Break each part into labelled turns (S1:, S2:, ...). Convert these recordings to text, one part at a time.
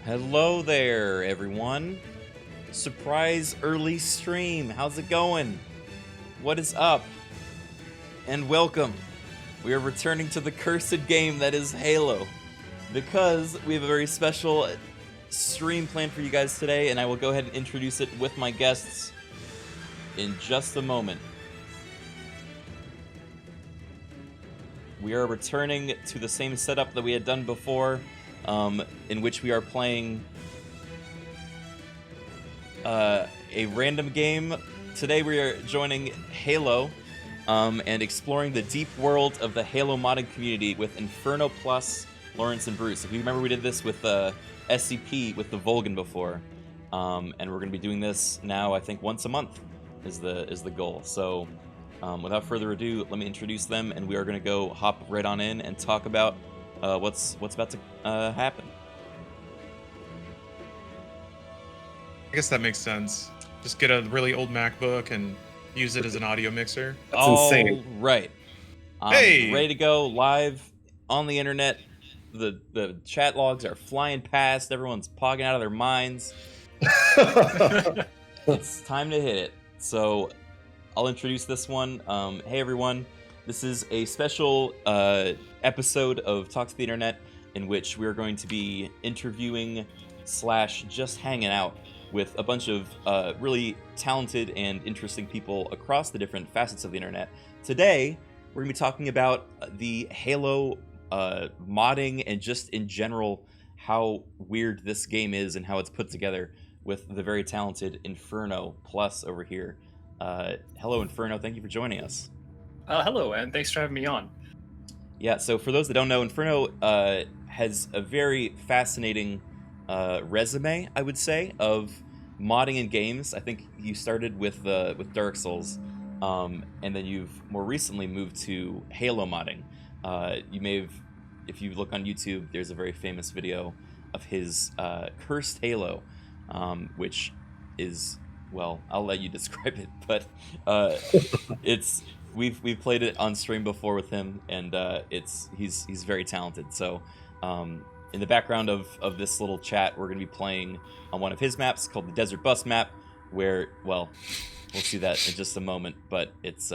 S1: Hello there, everyone. Surprise early stream. How's it going? What is up? And welcome. We are returning to the cursed game that is Halo, because we have a very special stream planned for you guys today, and I will go ahead and introduce it with my guests in just a moment. We are returning to the same setup that we had done before, in which we are playing a random game. Today we are joining Halo and exploring the deep world of the Halo modding community with InfernoPlus, Lawrence, and Bruce. If you remember, we did this with SCP with the Vulcan before, and we're going to be doing this now. I think once a month is the goal. So without further ado, let me introduce them, and we are going to go hop right on in and talk about what's about to happen.
S2: I guess that makes sense. Just get a really old MacBook and use it as an audio mixer.
S3: That's insane.
S1: Right.
S2: Hey!
S1: Ready to go live on the internet. The chat logs are flying past. Everyone's pogging out of their minds. It's time to hit it. So I'll introduce this one. Hey everyone. This is a special episode of Talk to the Internet in which we're going to be interviewing / just hanging out with a bunch of really talented and interesting people across the different facets of the internet. Today, we're going to be talking about the Halo modding and just in general how weird this game is and how it's put together with the very talented InfernoPlus over here. Hello, Inferno. Thank you for joining us.
S3: Hello, and thanks for having me on.
S1: Yeah, so for those that don't know, Inferno has a very fascinating resume, I would say, of modding in games. I think you started with Dark Souls, and then you've more recently moved to Halo modding. You may have, if you look on YouTube, there's a very famous video of his cursed Halo, which is, well, I'll let you describe it, but it's we've played it on stream before with him, and he's very talented. So in the background of this little chat, we're going to be playing on one of his maps called the Desert Bus map, where, well, we'll see that in just a moment, but it's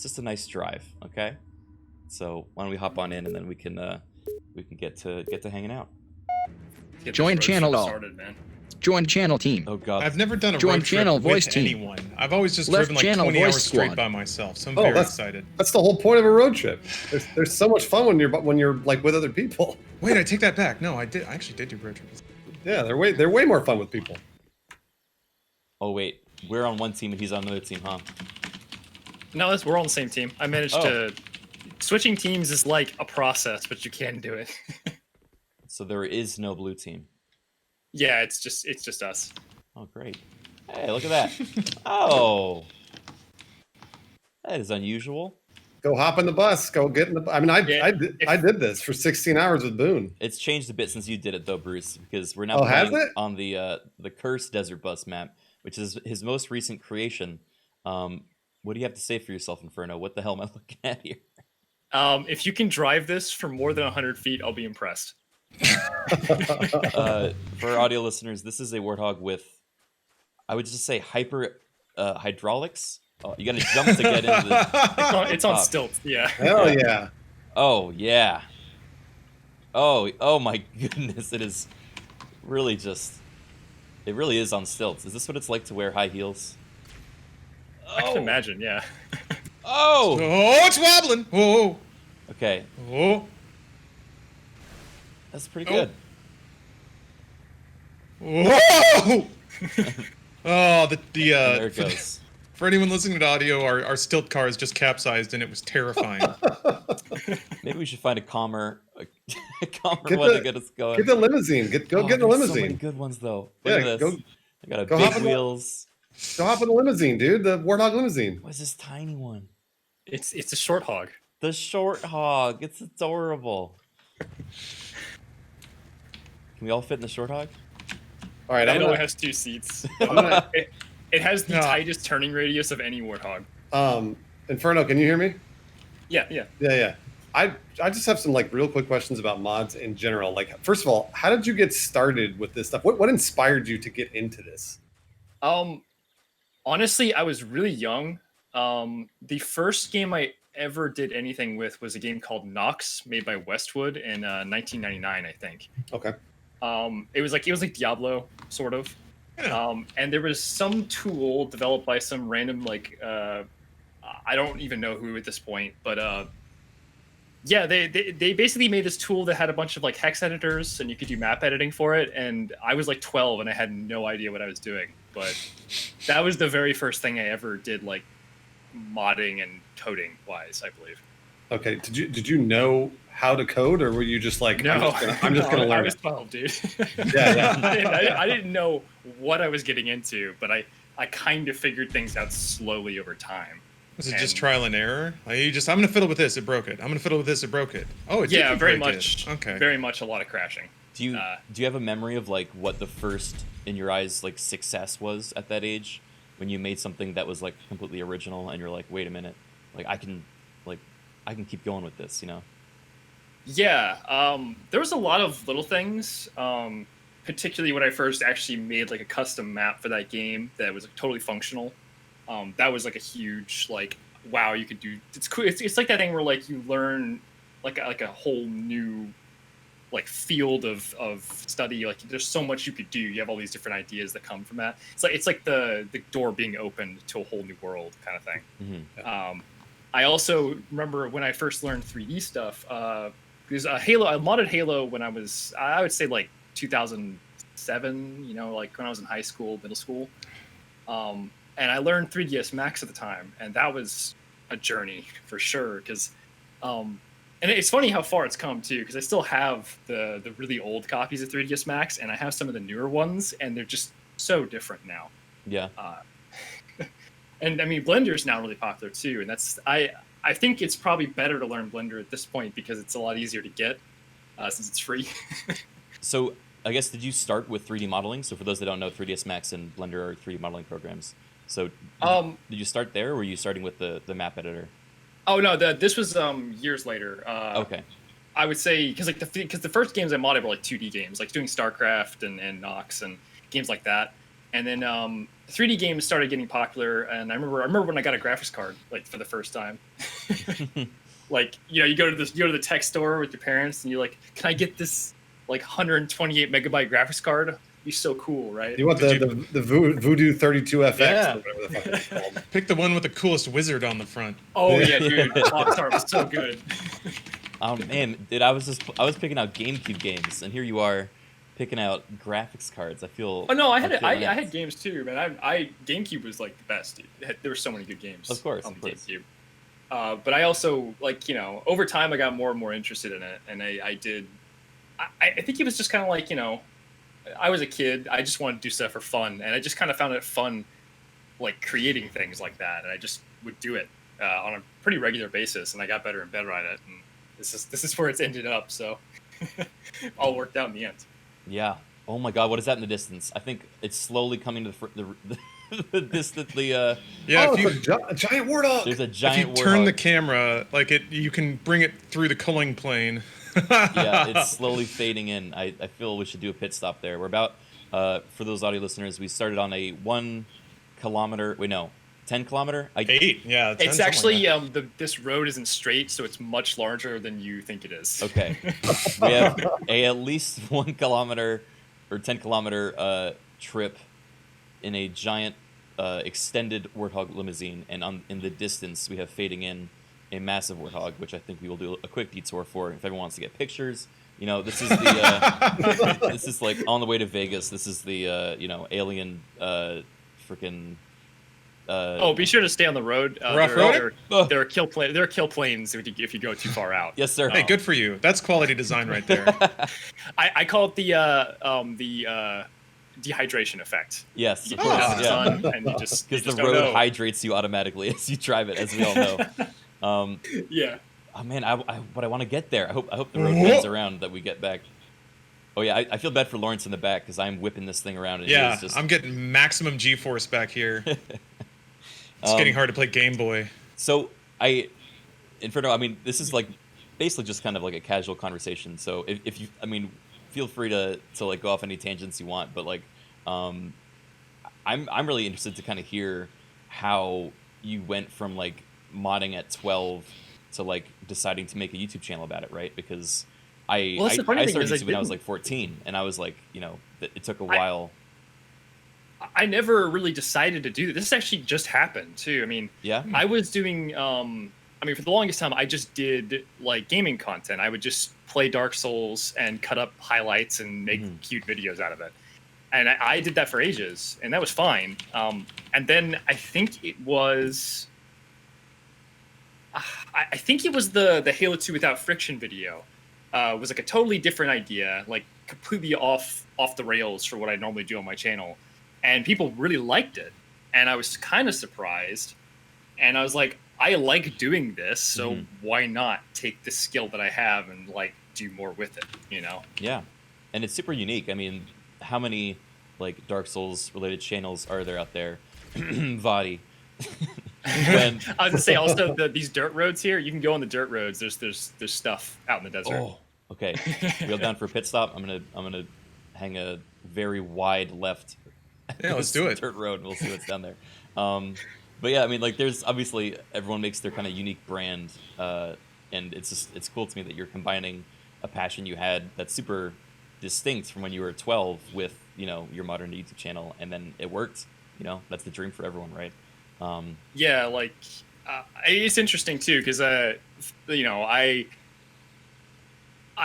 S1: just a nice drive, okay? So why don't we hop on in, and then we can get to hanging out.
S4: Join channel all.
S3: Started, man.
S4: Join channel team.
S1: Oh god.
S2: I've never done a
S4: Join
S2: road trip
S4: channel
S2: with
S4: voice team.
S2: anyone. I've always just
S4: Left
S2: driven like
S4: channel
S2: 20
S4: voice
S2: hours straight
S4: squad.
S2: by myself, so I'm
S3: Oh,
S2: very
S3: that's-
S2: excited.
S3: That's the whole point of a road trip. There's so much fun when you're like with other people.
S2: Wait, I take that back. No, I actually did do road trips.
S3: Yeah, they're way more fun with people.
S1: Oh wait, we're on one team and he's on another team, huh?
S5: No, we're on the same team. I managed
S1: Oh.
S5: to... Switching teams is like a process, but you can do it.
S1: So there is no blue team.
S5: Yeah, it's just us.
S1: Oh great. Hey, look at that. Oh. That is unusual.
S3: Go hop in the bus. Go get in the. I mean, I did this for 16 hours with Boone.
S1: It's changed a bit since you did it though, Bruce, because we're now
S3: Oh, has
S1: playing
S3: it?
S1: on the cursed Desert Bus map, which is his most recent creation. What do you have to say for yourself, Inferno? What the hell am I looking at here?
S5: If you can drive this for more than 100 feet, I'll be impressed.
S1: For our audio listeners, this is a Warthog with, I would just say, hyper hydraulics. Oh, you got to jump to get into the.
S5: It's on
S1: top.
S5: stilts, yeah.
S3: Hell yeah!
S1: Oh yeah. Oh my goodness! It is really just. It really is on stilts. Is this what it's like to wear high heels?
S5: I can imagine, yeah.
S1: Oh.
S2: Oh, it's wobbling. Whoa.
S1: Okay,
S2: Oh.
S1: that's pretty
S2: Oh.
S1: good.
S2: Whoa. Oh,
S1: And there it goes.
S2: for anyone listening to audio, our stilt car is just capsized and it was terrifying.
S1: Maybe we should find a calmer
S3: Get
S1: one to
S3: the-
S1: get us going.
S3: Get the limousine. Go get in the
S1: there's So many
S3: limousine.
S1: good ones though. Look
S3: Yeah,
S1: at this.
S3: go-
S1: I got a
S3: go hop
S1: big
S3: in the-
S1: wheels.
S3: Go hop in the limousine, dude. The Warthog limousine.
S1: What is this tiny one?
S5: It's a short hog.
S1: The short hog. It's adorable. Can we all fit in the short hog?
S3: All right,
S5: It
S3: I'm
S5: only
S3: gonna,
S5: has 2 seats.
S3: I'm gonna.
S5: It has the
S2: Yeah.
S5: tightest turning radius of any warthog.
S3: Inferno, can you hear me?
S5: Yeah.
S3: Yeah. I just have some like real quick questions about mods in general. Like, first of all, how did you get started with this stuff? What inspired you to get into this?
S5: Honestly, I was really young. The first game I ever did anything with was a game called Nox, made by Westwood in 1999, I think.
S3: Okay.
S5: It was like Diablo, sort of.
S2: Yeah.
S5: And there was some tool developed by some random I don't even know who at this point, but yeah, they basically made this tool that had a bunch of like hex editors, and you could do map editing for it. And I was like 12, and I had no idea what I was doing. But that was the very first thing I ever did, like modding and coding wise, I believe.
S3: Okay. Did you know how to code, or were you just like,
S5: No,
S3: I'm just gonna learn?
S5: I was 12, dude.
S3: Yeah.
S5: I didn't know what I was getting into, but I kind of figured things out slowly over time.
S2: Was it just trial and error? Like I'm gonna fiddle with this, it broke it. I'm gonna fiddle with this, it broke it. Oh, it
S5: yeah,
S2: did
S5: very
S2: break
S5: much.
S2: it. Okay.
S5: Very much a lot of crashing.
S1: Do you have a memory of like what the first in your eyes like success was at that age when you made something that was like completely original and you're like, wait a minute, like I can keep going with this, you know?
S5: Yeah, there was a lot of little things. Particularly when I first actually made like a custom map for that game that was like, totally functional. That was like a huge like, wow, you could do. It's cool. It's like that thing where like you learn like a whole new like field of study. Like there's so much you could do. You have all these different ideas that come from that. It's like the door being opened to a whole new world kind of thing.
S1: Mm-hmm.
S5: I also remember when I first learned 3D stuff. Because Halo, I modded Halo when I would say like 2007. You know, like when I was in high school, middle school. And I learned 3ds Max at the time, and that was a journey for sure. Because, and it's funny how far it's come too. Because I still have the really old copies of 3ds Max, and I have some of the newer ones, and they're just so different now.
S1: Yeah.
S5: And I mean, Blender's now really popular too, and that's I think it's probably better to learn Blender at this point because it's a lot easier to get since it's free.
S1: So I guess did you start with 3D modeling? So for those that don't know, 3ds Max and Blender are 3D modeling programs. So did you start there, or were you starting with the map editor?
S5: Oh no, this was years later.
S1: Okay.
S5: I would say because the first games I modded were like 2D games, like doing StarCraft and Nox and games like that. And then 3D games started getting popular, and I remember when I got a graphics card like for the first time. Like you go to the tech store with your parents, and you're like, "Can I get this like 128 megabyte graphics card? It'd be so cool, right?"
S3: You want the Voodoo 32FX?
S2: Yeah.
S3: Or whatever the fuck it's called.
S2: Pick the one with the coolest wizard on the front.
S5: Oh yeah, dude, Rockstar was so good.
S1: Oh man, dude, I was picking out GameCube games, and here you are picking out graphics cards. I feel.
S5: Oh no, I had games too, man. GameCube was like the best. Dude. There were so many good games.
S1: Of course,
S5: on
S1: of
S5: the
S1: course.
S5: GameCube. But I also over time I got more and more interested in it, and I think it was just kind of like I was a kid. I just wanted to do stuff for fun, and I just kind of found it fun, like creating things like that, and I just would do it on a pretty regular basis, and I got better and better at it, and this is where it's ended up. So all worked out in the end.
S1: Yeah. Oh my God, what is that in the distance? I think it's slowly coming to the distant.
S2: Yeah.
S3: Oh,
S2: If you
S3: it's a giant warthog.
S1: There's a
S2: if
S1: giant.
S2: you turn the
S1: warthog.
S2: camera like it, you can bring it through the culling plane.
S1: Yeah, it's slowly fading in. I feel we should do a pit stop there. We're about, for those audio listeners, we started on a 1 kilometer. Wait, no, 10 kilometer.
S2: 8. Yeah. 10,
S5: It's
S2: something
S5: actually
S2: like that.
S5: this road isn't straight, so it's much larger than you think it is.
S1: Okay, we have at least 1 kilometer or 10 kilometer trip in a giant extended warthog limousine, and in the distance we have fading in a massive warthog, which I think we will do a quick detour for if everyone wants to get pictures. This is the this is like on the way to Vegas. This is the alien freaking.
S5: Be sure to stay on the road.
S2: Rough road?
S5: There are kill planes if you go too far out.
S1: Yes, sir.
S2: Hey, good for you. That's quality design right there.
S5: I call it the dehydration effect.
S1: Yes,
S5: You
S1: of
S5: put it
S1: course.
S5: out in the
S1: Yeah,
S5: sun, and you just
S1: because the
S5: don't
S1: road
S5: know.
S1: hydrates you automatically as you drive it, as we all know.
S5: Yeah.
S1: Oh man, but I want to get there. I hope the road bends around that we get back. Oh yeah, I feel bad for Lawrence in the back because I'm whipping this thing around. And
S2: Yeah,
S1: he's just...
S2: I'm getting maximum G-force back here. It's getting hard to play Game Boy.
S1: So Inferno. I mean, this is like basically just kind of like a casual conversation. So if you, I mean, feel free to like go off any tangents you want, but like, I'm really interested to kind of hear how you went from like modding at 12 to like deciding to make a YouTube channel about it, right? Because
S5: Well, that's the funny
S1: I
S5: thing
S1: started
S5: is
S1: YouTube when I was like 14, and I was like, you know, it took a while.
S5: I never really decided to do this. This actually just happened too. I mean,
S1: Yeah.
S5: I was doing. I mean, for the longest time, I just did like gaming content. I would just play Dark Souls and cut up highlights and make cute videos out of it. And I did that for ages, and that was fine. And then I think it was. I think it was the Halo 2 without friction video. Was like a totally different idea, like completely off the rails for what I normally do on my channel. And people really liked it, and I was kind of surprised. And I was like, I like doing this, so why not take the skill that I have and like do more with it, you know?
S1: Yeah, and it's super unique. I mean, how many like Dark Souls related channels are there out there? Vadi.
S5: I was gonna say also these dirt roads here. You can go on the dirt roads. There's stuff out in the desert.
S1: Oh, okay. Go down for a pit stop. I'm gonna hang a very wide left.
S2: Yeah, let's do it.
S1: Dirt road. We'll see what's down there. But yeah, I mean, like, there's obviously everyone makes their kind of unique brand, and it's cool to me that you're combining a passion you had that's super distinct from when you were 12 with, you know, your modern YouTube channel, and then it worked. You know, that's the dream for everyone, right?
S5: Yeah, like it's interesting too because you know,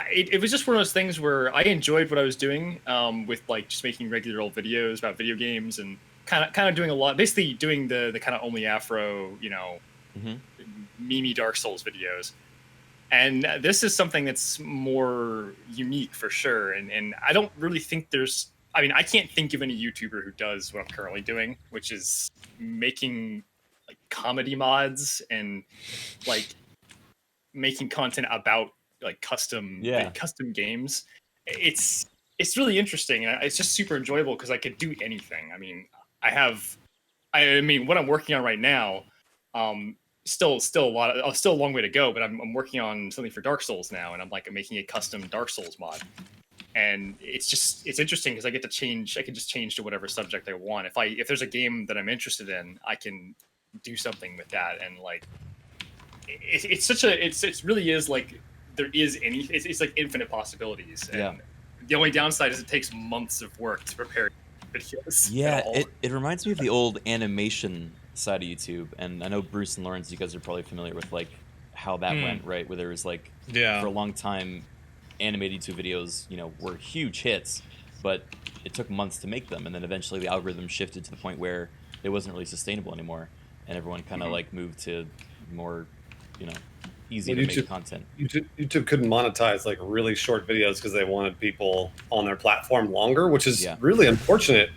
S5: it was just one of those things where I enjoyed what I was doing with like just making regular old videos about video games and kind of doing a lot, basically doing the kind of only Afro, you know, meme Dark Souls videos. And this is something that's more unique for sure. And I don't really think there's, I mean, I can't think of any YouTuber who does what I'm currently doing, which is making like comedy mods and like making content about like custom games. It's really interesting, and it's just super enjoyable because I could do anything. I mean, I mean, what I'm working on right now, still a long way to go, but I'm working on something for Dark Souls now, and I'm making a custom Dark Souls mod. And it's interesting because I can just change to whatever subject I want. If there's a game that I'm interested in, I can do something with that. And like, it really is like, there is it's like infinite possibilities. And the only downside is it takes months of work to prepare videos.
S1: Yeah, it reminds me of the old animation side of YouTube, and I know Bruce and Lawrence, you guys are probably familiar with like how that went, right? Where there was like for a long time, animated YouTube videos, you know, were huge hits, but it took months to make them, and then eventually the algorithm shifted to the point where it wasn't really sustainable anymore, and everyone kind of like moved to more, you know, easy to make content.
S3: YouTube couldn't monetize like really short videos because they wanted people on their platform longer, which is really unfortunate,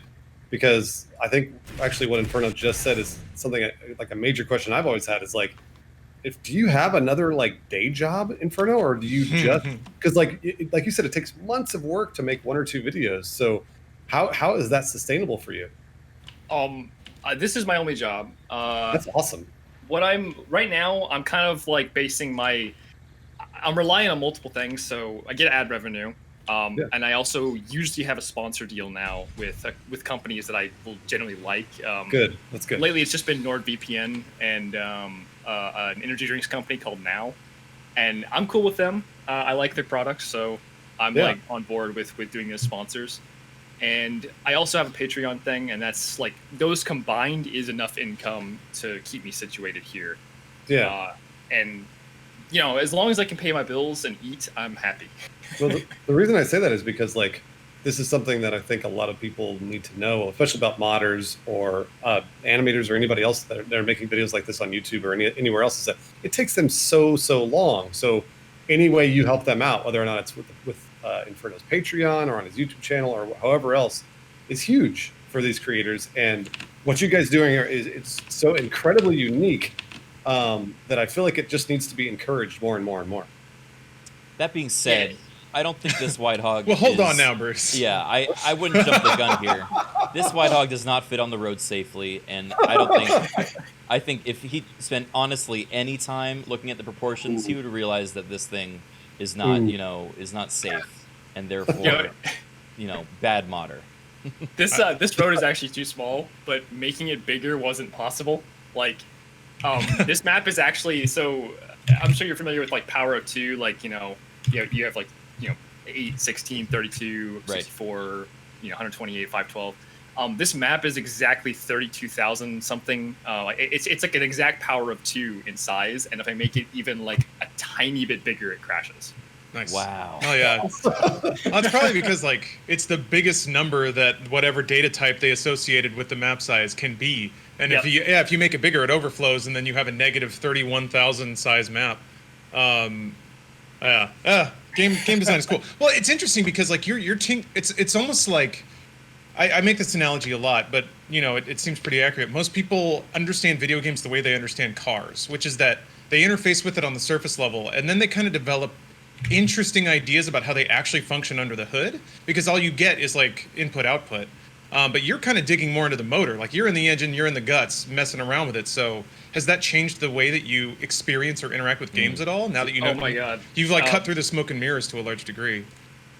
S3: because I think actually what Inferno just said is something like a major question I've always had is like, do you have another like day job, Inferno, or do you just, because like you said, it takes months of work to make 1 or 2 videos. So how is that sustainable for you?
S5: This is my only job.
S3: That's awesome.
S5: Right now, I'm kind of like I'm relying on multiple things. So I get ad revenue. And I also usually have a sponsor deal now with companies that I will generally like.
S3: Good, that's good.
S5: Lately, it's just been NordVPN and an energy drinks company called Now, and I'm cool with them. I like their products, so I'm like on board with doing those sponsors. And I also have a Patreon thing, and that's like those combined is enough income to keep me situated here. Yeah, and you know, as long as I can pay my bills and eat, I'm happy.
S3: Well, the reason I say that is because like this is something that I think a lot of people need to know, especially about modders or animators or anybody else that are making videos like this on YouTube or anywhere else, is that it takes them so long. So any way you help them out, whether or not it's with Inferno's Patreon or on his YouTube channel or however else, is huge for these creators. And what you guys doing here it's so incredibly unique that I feel like it just needs to be encouraged more and more and more.
S1: That being said, I don't think this White Hog.
S2: Well, hold
S1: is-
S2: on now, Bruce.
S1: Yeah, I wouldn't jump the gun here. This White Hog does not fit on the road safely, and I don't think. I think if he spent honestly any time looking at the proportions, he would realize that this thing is not, is not safe, and therefore, bad modder.
S5: This road is actually too small, but making it bigger wasn't possible. Like, this map is actually so. I'm sure you're familiar with like Power of 2, like you have like 8, 16, 32, 64, 128, 512. This map is exactly 32,000 something. It's like an exact Power of 2 in size, and if I make it even like a tiny bit bigger, it crashes.
S2: Nice.
S1: Wow.
S2: Oh yeah. That's probably because like it's the biggest number that whatever data type they associated with the map size can be, and if you make it bigger, it overflows, and then you have a negative 31,000 size map. Game design is cool. Well, it's interesting because like it's almost like I make this analogy a lot, but it seems pretty accurate. Most people understand video games the way they understand cars, which is that they interface with it on the surface level, and then they kind of develop interesting ideas about how they actually function under the hood, because all you get is like input output. But you're kind of digging more into the motor, like you're in the engine, you're in the guts, messing around with it. So has that changed the way that you experience or interact with games at all? Now that
S5: Oh my god,
S2: you've like cut through the smoke and mirrors to a large degree.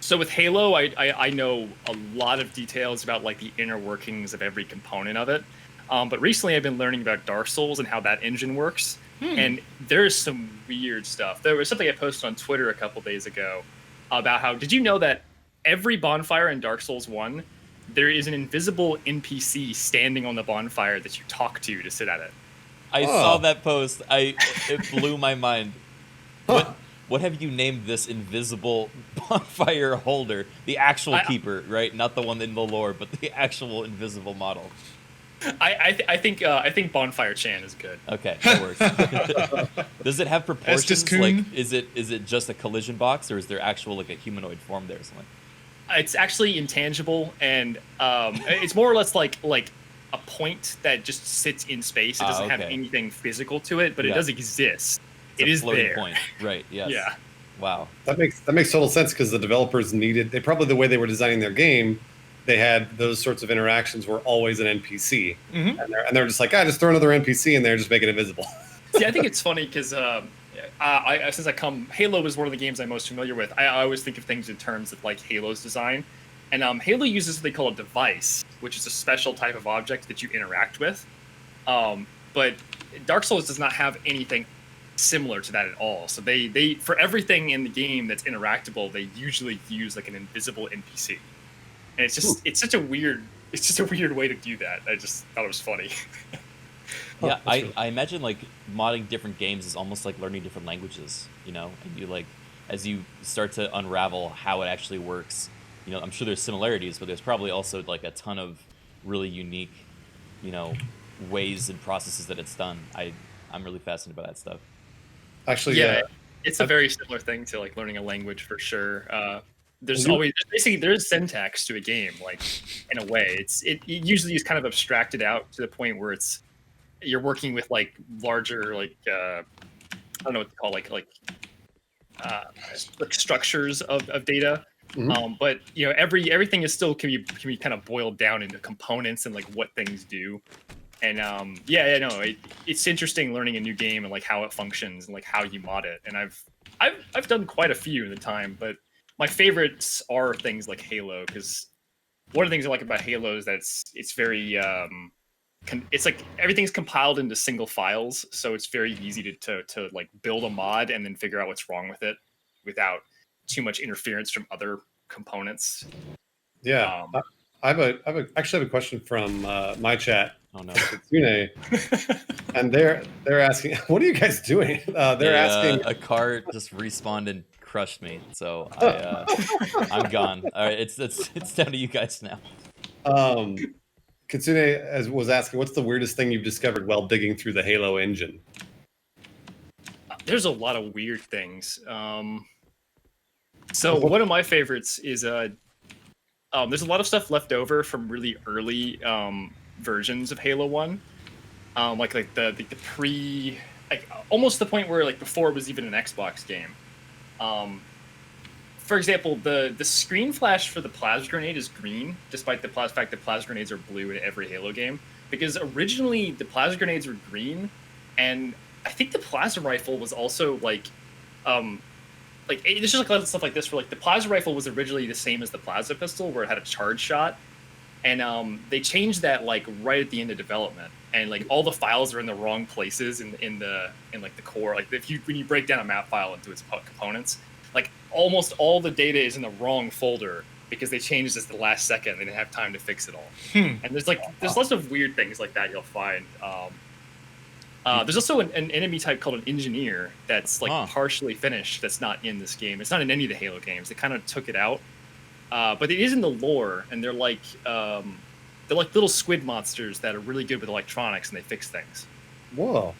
S5: So with Halo, I know a lot of details about like the inner workings of every component of it. But recently I've been learning about Dark Souls and how that engine works. And there's some weird stuff. There was something I posted on Twitter a couple days ago about how, did you know that every bonfire in Dark Souls 1, there is an invisible NPC standing on the bonfire that you talk to sit at it?
S1: I saw that post. It blew my mind. What have you named this invisible bonfire holder? The actual keeper, right? Not the one in the lore, but the actual invisible model.
S5: I think Bonfire Chan is good.
S1: Okay, that works. Does it have proportions? Like,
S2: Coon?
S1: is it just a collision box, or is there actual like a humanoid form there or something?
S5: It's actually intangible, and it's more or less like a point that just sits in space. It doesn't have anything physical to it, but it does exist. It is there.
S1: Point. Right. Yes.
S5: Yeah.
S1: Wow.
S3: That makes total sense, because the developers they probably, the way they were designing their game, they had those sorts of interactions were always an NPC, and they're just like, just throw another NPC in there, just make it invisible.
S5: See, I think it's funny because Halo is one of the games I'm most familiar with. I always think of things in terms of like Halo's design, and Halo uses what they call a device, which is a special type of object that you interact with. But Dark Souls does not have anything similar to that at all. So they for everything in the game that's interactable, they usually use like an invisible NPC. And it's such a weird way to do that. I just thought it was funny.
S1: Yeah, I imagine like modding different games is almost like learning different languages, and you like, as you start to unravel how it actually works, I'm sure there's similarities, but there's probably also like a ton of really unique, ways and processes that it's done. I'm really fascinated by that stuff.
S3: Actually,
S5: it's a very similar thing to like learning a language for sure. There's syntax to a game, like in a way. It usually is kind of abstracted out to the point where you're working with like larger like I don't know what to call like structures of data. But everything is still can be kind of boiled down into components and like what things do. And it's interesting learning a new game and like how it functions and like how you mod it. And I've done quite a few in the time, but my favorites are things like Halo, because one of the things I like about Halo is that it's very it's like everything's compiled into single files, so it's very easy to like build a mod and then figure out what's wrong with it without too much interference from other components.
S3: Yeah, I actually have a question from my chat.
S1: Oh no,
S3: Kitsune, and they're asking, what are you guys doing? They're asking.
S1: A car just respawned and crushed me, so I'm gone. All right, it's down to you guys now.
S3: Kitsune was asking, what's the weirdest thing you've discovered while digging through the Halo engine?
S5: There's a lot of weird things. So one of my favorites is there's a lot of stuff left over from really early versions of Halo 1. Like the pre, like almost the point where like before it was even an Xbox game. for example, the screen flash for the plasma grenade is green, despite the fact that plasma grenades are blue in every Halo game. Because originally the plasma grenades were green, and I think the plasma rifle was also like there's just like a lot of stuff like this where like the plasma rifle was originally the same as the plasma pistol, where it had a charge shot, and they changed that like right at the end of development, and like all the files are in the wrong places in the core. Like when you break down a map file into its components, like almost all the data is in the wrong folder because they changed this at the last second. They didn't have time to fix it all. And there's lots of weird things like that you'll find. There's also an enemy type called an engineer that's like partially finished. That's not in this game. It's not in any of the Halo games. They kind of took it out, but it is in the lore. And they're like little squid monsters that are really good with electronics, and they fix things.
S3: Whoa,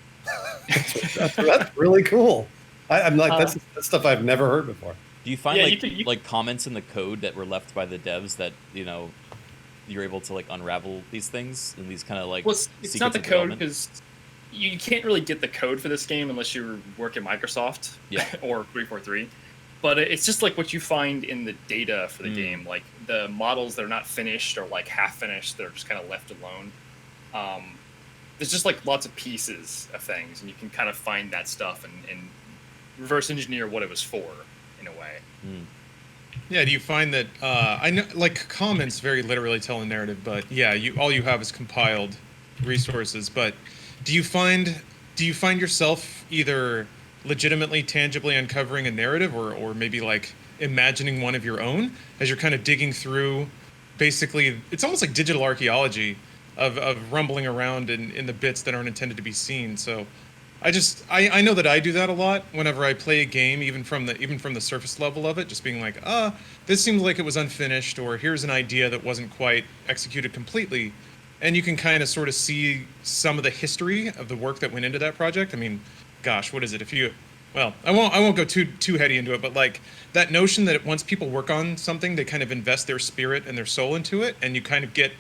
S3: that's really cool. I'm like that's stuff I've never heard before.
S1: Do you find like comments in the code that were left by the devs that you're able to like unravel these things and these kind of like?
S5: Well, it's not the code because you can't really get the code for this game unless you work at Microsoft or 343. But it's just like what you find in the data for the game, like the models that are not finished or like half finished that are just kind of left alone. There's just like lots of pieces of things, and you can kind of find that stuff and reverse engineer what it was for in a way.
S2: Yeah, do you find that I know like comments very literally tell a narrative, but all you have is compiled resources. But do you find yourself either legitimately tangibly uncovering a narrative or maybe like imagining one of your own as you're kind of digging through? Basically it's almost like digital archaeology of rumbling around in the bits that aren't intended to be seen. So I know that I do that a lot whenever I play a game, even from the surface level of it, just being like, this seems like it was unfinished, or here's an idea that wasn't quite executed completely. And you can kind of sort of see some of the history of the work that went into that project. I mean, gosh, what is it? I won't go too heady into it, but like that notion that once people work on something, they kind of invest their spirit and their soul into it, and you kind of get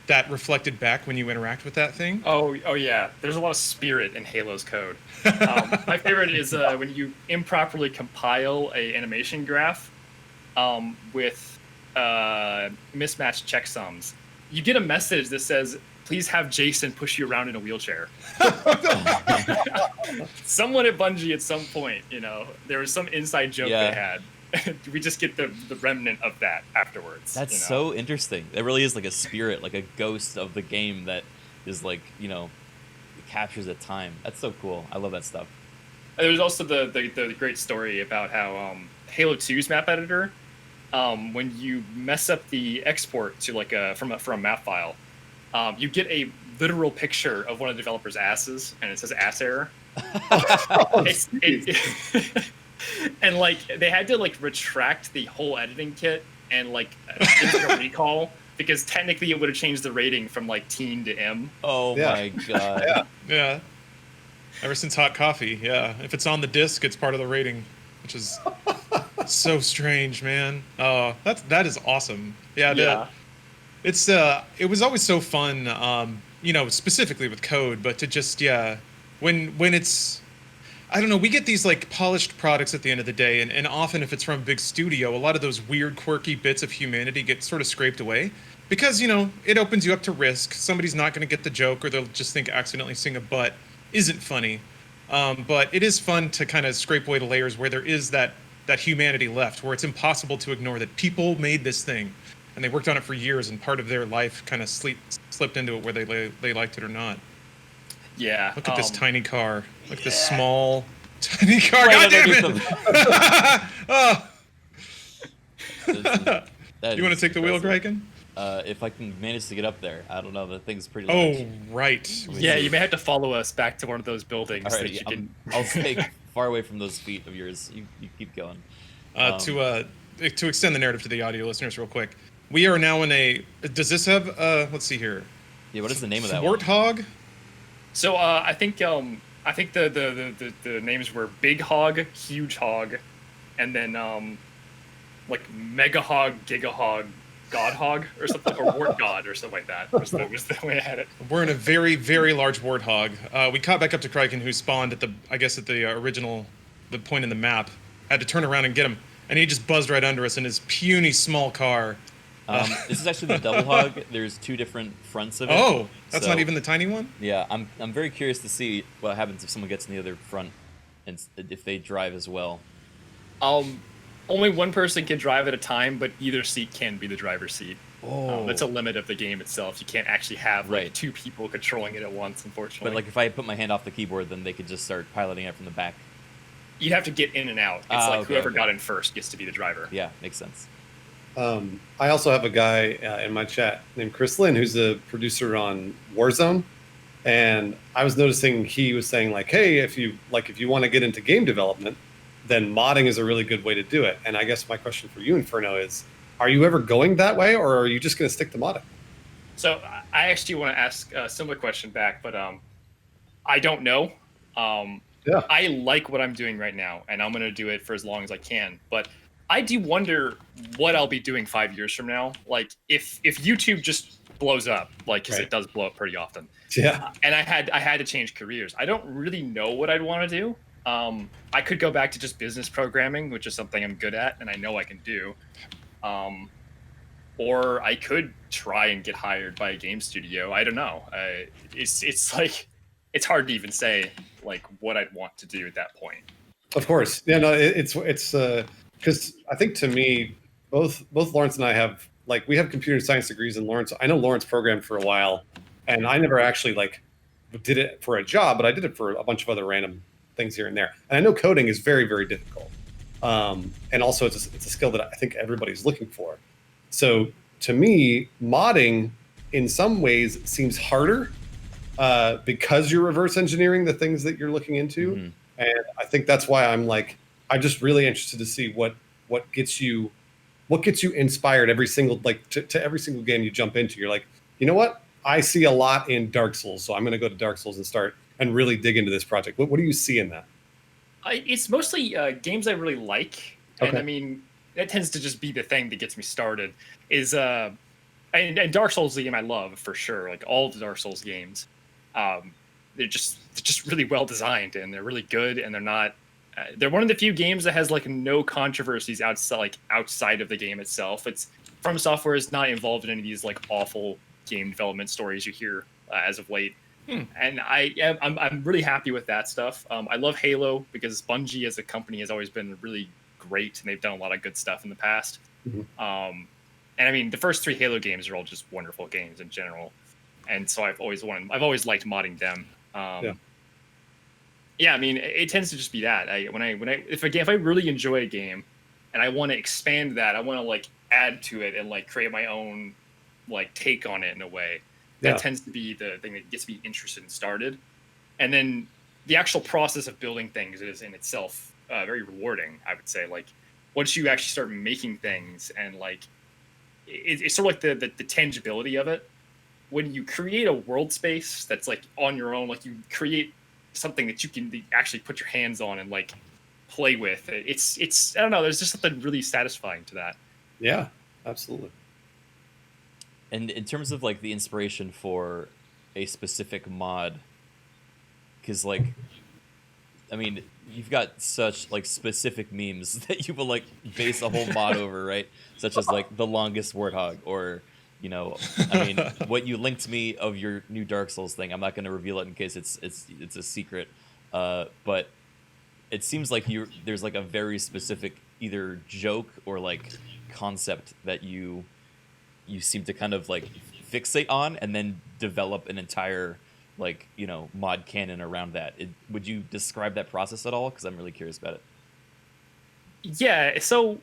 S2: that reflected back when you interact with that thing.
S5: Oh yeah. There's a lot of spirit in Halo's code. My favorite is when you improperly compile a animation graph with mismatched checksums. You get a message that says, "Please have Jason push you around in a wheelchair." Someone at Bungie at some point, there was some inside joke they had. We just get the remnant of that afterwards.
S1: That's so interesting. It really is like a spirit, like a ghost of the game that is like, captures a time. That's so cool. I love that stuff.
S5: There's also the great story about how Halo 2's map editor, when you mess up the export to like from a map file, you get a literal picture of one of the developers' asses, and it says ass error. And like they had to like retract the whole editing kit and like do a recall because technically it would have changed the rating from like teen to M.
S1: Oh my god.
S2: Yeah. Ever since Hot Coffee, if it's on the disc, it's part of the rating, which is so strange, man. Oh, that is awesome. Yeah. It's it was always so fun, specifically with code, but to just when it's, I don't know, we get these like polished products at the end of the day, and often if it's from a big studio, a lot of those weird, quirky bits of humanity get sort of scraped away because, it opens you up to risk. Somebody's not going to get the joke, or they'll just think accidentally seeing a butt isn't funny. But it is fun to kind of scrape away the layers where there is that humanity left, where it's impossible to ignore that people made this thing and they worked on it for years, and part of their life kind of slipped into it whether they liked it or not.
S5: Yeah.
S2: Look at this tiny car. Look at this small, tiny car. God damn it! You want to take the wheel, Criken?
S1: If I can manage to get up there. I don't know. The thing's pretty
S2: large.
S1: Oh,
S2: right.
S5: Yeah, you may have to extend us back to one of those buildings.
S1: Alrighty, I'll stay far away from those feet of yours. You keep going.
S2: To extend the narrative to the audio listeners real quick, we are now in a... Does this have... let's see here.
S1: Yeah, what is the name of that one?
S2: Warthog?
S5: So I think the names were Big Hog, Huge Hog, and then like Mega Hog, Giga Hog, God Hog, or something, or Wart God, or something like that. Was the way I had it.
S2: We're in a very, very large warthog. We caught back up to Criken, who spawned at the original, the point in the map. Had to turn around and get him. and he just buzzed right under us in his puny small car.
S1: This is actually the double hog. There's 2 different fronts of it.
S2: Oh, that's
S1: So,
S2: not even the tiny one?
S1: Yeah, I'm very curious to see what happens if someone gets in the other front and if they drive as well.
S5: Only one person can drive at a time, but either seat can be the driver's seat.
S1: Oh,
S5: That's a limit of the game itself. You can't actually have like
S1: Right.
S5: 2 people controlling it at once, unfortunately.
S1: but like if I put my hand off the keyboard, then they could just start piloting it from the back.
S5: You'd have to get in and out. It's like
S1: Okay,
S5: whoever
S1: okay.
S5: got in first gets to be the driver.
S1: Yeah, makes sense.
S3: I also have a guy in my chat named Chris Lynn, who's a producer on Warzone, and I was noticing he was saying like, "Hey, if you want to get into game development, then modding is a really good way to do it." And I guess my question for you, Inferno, is: are you ever going that way, or are you just going to stick to modding?
S5: So I actually want to ask a similar question back, but I don't know.
S3: Yeah.
S5: I like what I'm doing right now, and I'm going to do it for as long as I can. But I do wonder what I'll be doing 5 years from now. Like if YouTube just blows up, like because
S3: Right.
S5: it does blow up pretty often.
S3: Yeah.
S5: And I had to change careers. I don't really know what I'd want to do. I could go back to just business programming, which is something I'm good at and I know I can do. Or I could try and get hired by a game studio. I don't know. It's like it's hard to even say like what I'd want to do at that point.
S3: Of course. Yeah, no, it's because I think to me, both Lawrence and I have we have computer science degrees, and I know Lawrence programmed for a while, and I never actually did it for a job, but I did it for a bunch of other random things here and there. And I know coding is very, very difficult, and also it's a skill that I think everybody's looking for. So to me, modding in some ways seems harder because you're reverse engineering the things that you're looking into.
S1: Mhm.
S3: And I think that's why I'm just really interested to see what gets you inspired every single to every single game you jump into. You're like, you know what? I see a lot in Dark Souls, so I'm going to go to Dark Souls and start and really dig into this project. What do you see in that?
S5: It's mostly games I really like, and
S3: Okay.
S5: I mean that tends to just be the thing that gets me started. And Dark Souls is a game I love for sure. Like all of the Dark Souls games, they're just really well designed and they're really good, and they're not. They're one of the few games that has like no controversies outside of the game itself. It's From Software is not involved in any of these like awful game development stories you hear as of late. And I'm really happy with that stuff. I love Halo because Bungie as a company has always been really great, and they've done a lot of good stuff in the past.
S3: Mhm.
S5: And I mean, the first 3 Halo games are all just wonderful games in general, and so I've always liked modding them. Yeah, I mean, it tends to just be that. If I really enjoy a game, and I want to expand that, I want to add to it and create my own take on it in a way. That tends to be the thing that gets me interested and started. And then the actual process of building things is in itself very rewarding, I would say. Once you actually start making things and it's sort of the tangibility of it. When you create a world space that's on your own, you create something that you can actually put your hands on and play with. It's I don't know. There's just something really satisfying to that.
S3: Yeah, absolutely.
S1: And in terms of the inspiration for a specific mod, because I mean, you've got such specific memes that you will base a whole mod over, right? Such as the longest warthog, or I mean, what you linked me of your new Dark Souls thing. I'm not going to reveal it in case it's a secret, but it seems there's a very specific either joke or concept that you seem to kind of fixate on and then develop an entire mod canon around that. Would you describe that process at all? Because I'm really curious about it.
S5: Yeah, so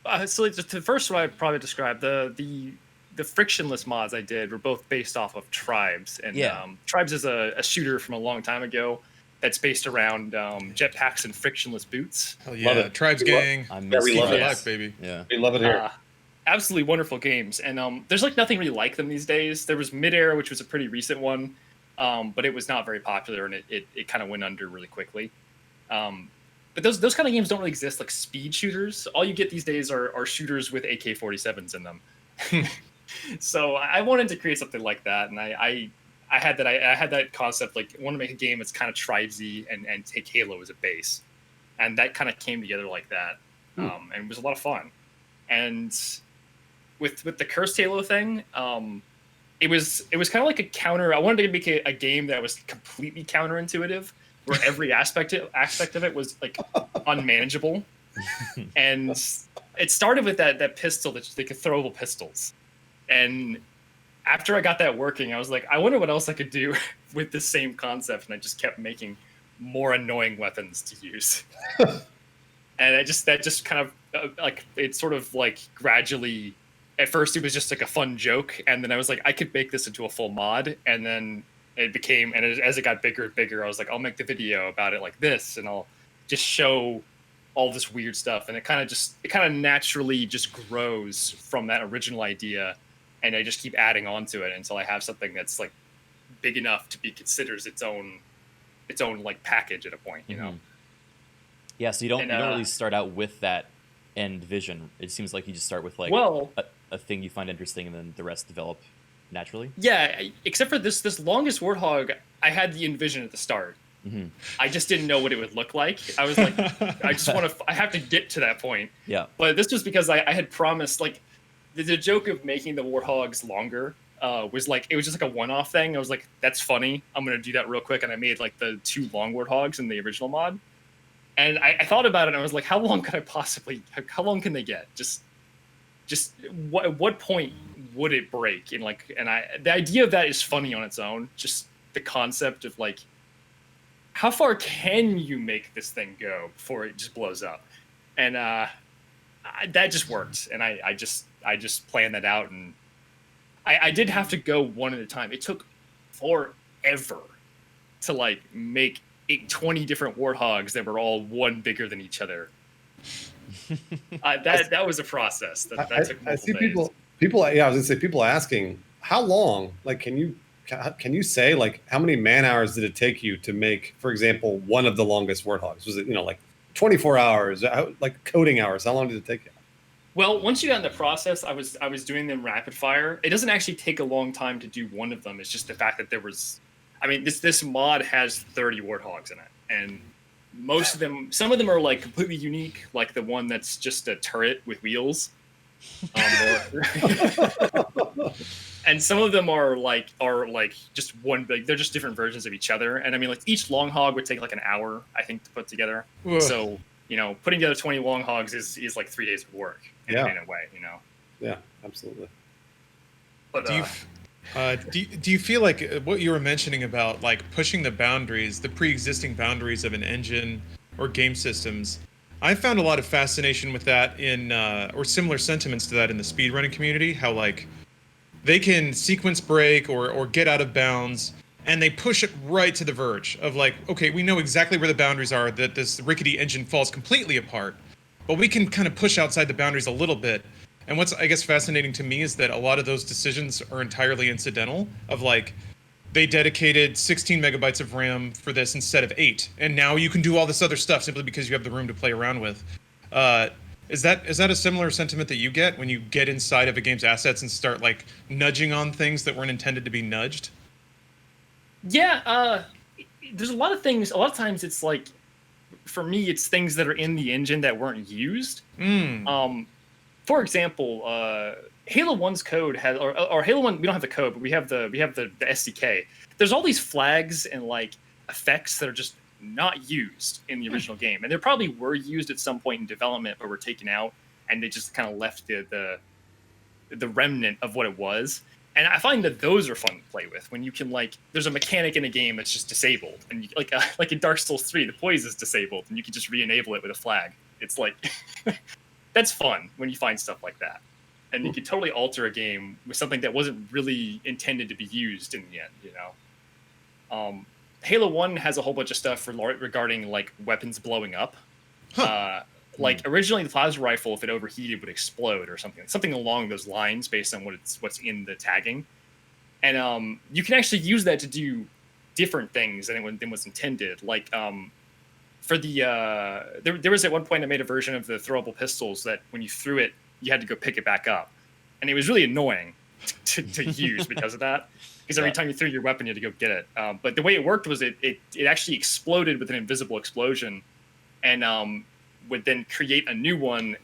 S5: the first one I'd probably describe the frictionless mods I did were both based off of Tribes, and Tribes is a shooter from a long time ago that's based around jetpacks and frictionless boots.
S2: Hell yeah, Tribes gang.
S1: I
S3: Yeah,
S1: miss
S3: we love
S2: for
S3: it.
S2: life, baby.
S1: Yeah.
S3: We love it here.
S5: Absolutely wonderful games, and there's nothing really like them these days. There was Midair, which was a pretty recent one, but it was not very popular, and it kind of went under really quickly. But those kind of games don't really exist, like speed shooters. All you get these days are shooters with AK-47s in them. So I wanted to create something like that, and I had that concept. I want to make a game that's kind of Tribesy and take Halo as a base, and that kind of came together like that. and it was a lot of fun. And with the Cursed Halo thing, it was kind of like a counter. I wanted to make a game that was completely counterintuitive, where every aspect of it was like unmanageable. And it started with that pistol, the throwable pistols. And after I got that working, I was like, I wonder what else I could do with the same concept. And I just kept making more annoying weapons to use. And that just kind of like, it sort of like gradually, at first it was just like a fun joke. And then I was like, I could make this into a full mod. And then it became, and as it got bigger and bigger, I was like, I'll make the video about it like this. And I'll just show all this weird stuff. And it kind of naturally just grows from that original idea. And I just keep adding on to it until I have something that's like big enough to be considered its own like package at a point, you know?
S1: Yeah, so you don't really start out with that end vision. It seems like you just start with like a thing you find interesting, and then the rest develop naturally. Yeah,
S5: except for this longest warthog, I had the envision at the start.
S1: Mm-hmm.
S5: I just didn't know what it would look like. I was like, I have to get to that point.
S1: Yeah.
S5: But this was because I had promised, like, the joke of making the warthogs longer was like, it was just like a one-off thing. I was like, that's funny. I'm going to do that real quick. And I made like the 2 long warthogs in the original mod. And I thought about it, and I was like, how long how long can they get? Just at what point would it break? And like, the idea of that is funny on its own. Just the concept of like, how far can you make this thing go before it just blows up? And that just worked. And I just planned that out. And I did have to go one at a time. It took forever to like make 20 different warthogs that were all one bigger than each other. That was a process. That took multiple
S3: I see
S5: days.
S3: people. Yeah, I was gonna say people asking how long. Like, can you say like how many man hours did it take you to make, for example, one of the longest warthogs? Was it like 24 hours? Like coding hours? How long did it take you?
S5: Well, once you got in the process, I was doing them rapid fire. It doesn't actually take a long time to do one of them. It's just the fact that there was, I mean, this mod has 30 warthogs in it, and most of them, some of them are like completely unique, like the one that's just a turret with wheels. And some of them are like just one big. They're just different versions of each other. And I mean, like each long hog would take like an hour, I think, to put together.
S2: Ugh.
S5: So putting together 20 long hogs is like 3 days of work in a way.
S3: Yeah, absolutely.
S5: But
S2: do you feel like what you were mentioning about like pushing the boundaries, the pre-existing boundaries of an engine or game systems? I found a lot of fascination with that in or similar sentiments to that in the speedrunning community. How like they can sequence break or get out of bounds, and they push it right to the verge of like, okay, we know exactly where the boundaries are, that this rickety engine falls completely apart, but we can kind of push outside the boundaries a little bit. And what's, I guess, fascinating to me is that a lot of those decisions are entirely incidental, of like, they dedicated 16 megabytes of RAM for this instead of 8, and now you can do all this other stuff simply because you have the room to play around with. Is that a similar sentiment that you get when you get inside of a game's assets and start like nudging on things that weren't intended to be nudged?
S5: Yeah, there's a lot of things. A lot of times it's like, for me, it's things that are in the engine that weren't used. For example, Halo 1's code has, or Halo 1, we don't have the code, but we have the SDK. There's all these flags and like effects that are just not used in the original game, and they probably were used at some point in development, but were taken out, and they just kind of left the remnant of what it was. And I find that those are fun to play with when you can like, there's a mechanic in a game that's just disabled, and you, like in Dark Souls 3, the poise is disabled, and you can just re-enable it with a flag. It's like that's fun when you find stuff like that, and you can totally alter a game with something that wasn't really intended to be used in the end. Halo 1 has a whole bunch of stuff regarding like weapons blowing up. Like originally the plasma rifle, if it overheated, would explode or something along those lines based on what's in the tagging. And you can actually use that to do different things than was intended. Like for the there was at one point I made a version of the throwable pistols that when you threw it, you had to go pick it back up, and it was really annoying to use because of that. Because every time you threw your weapon, you had to go get it. But the way it worked was it actually exploded with an invisible explosion, and would then create a new one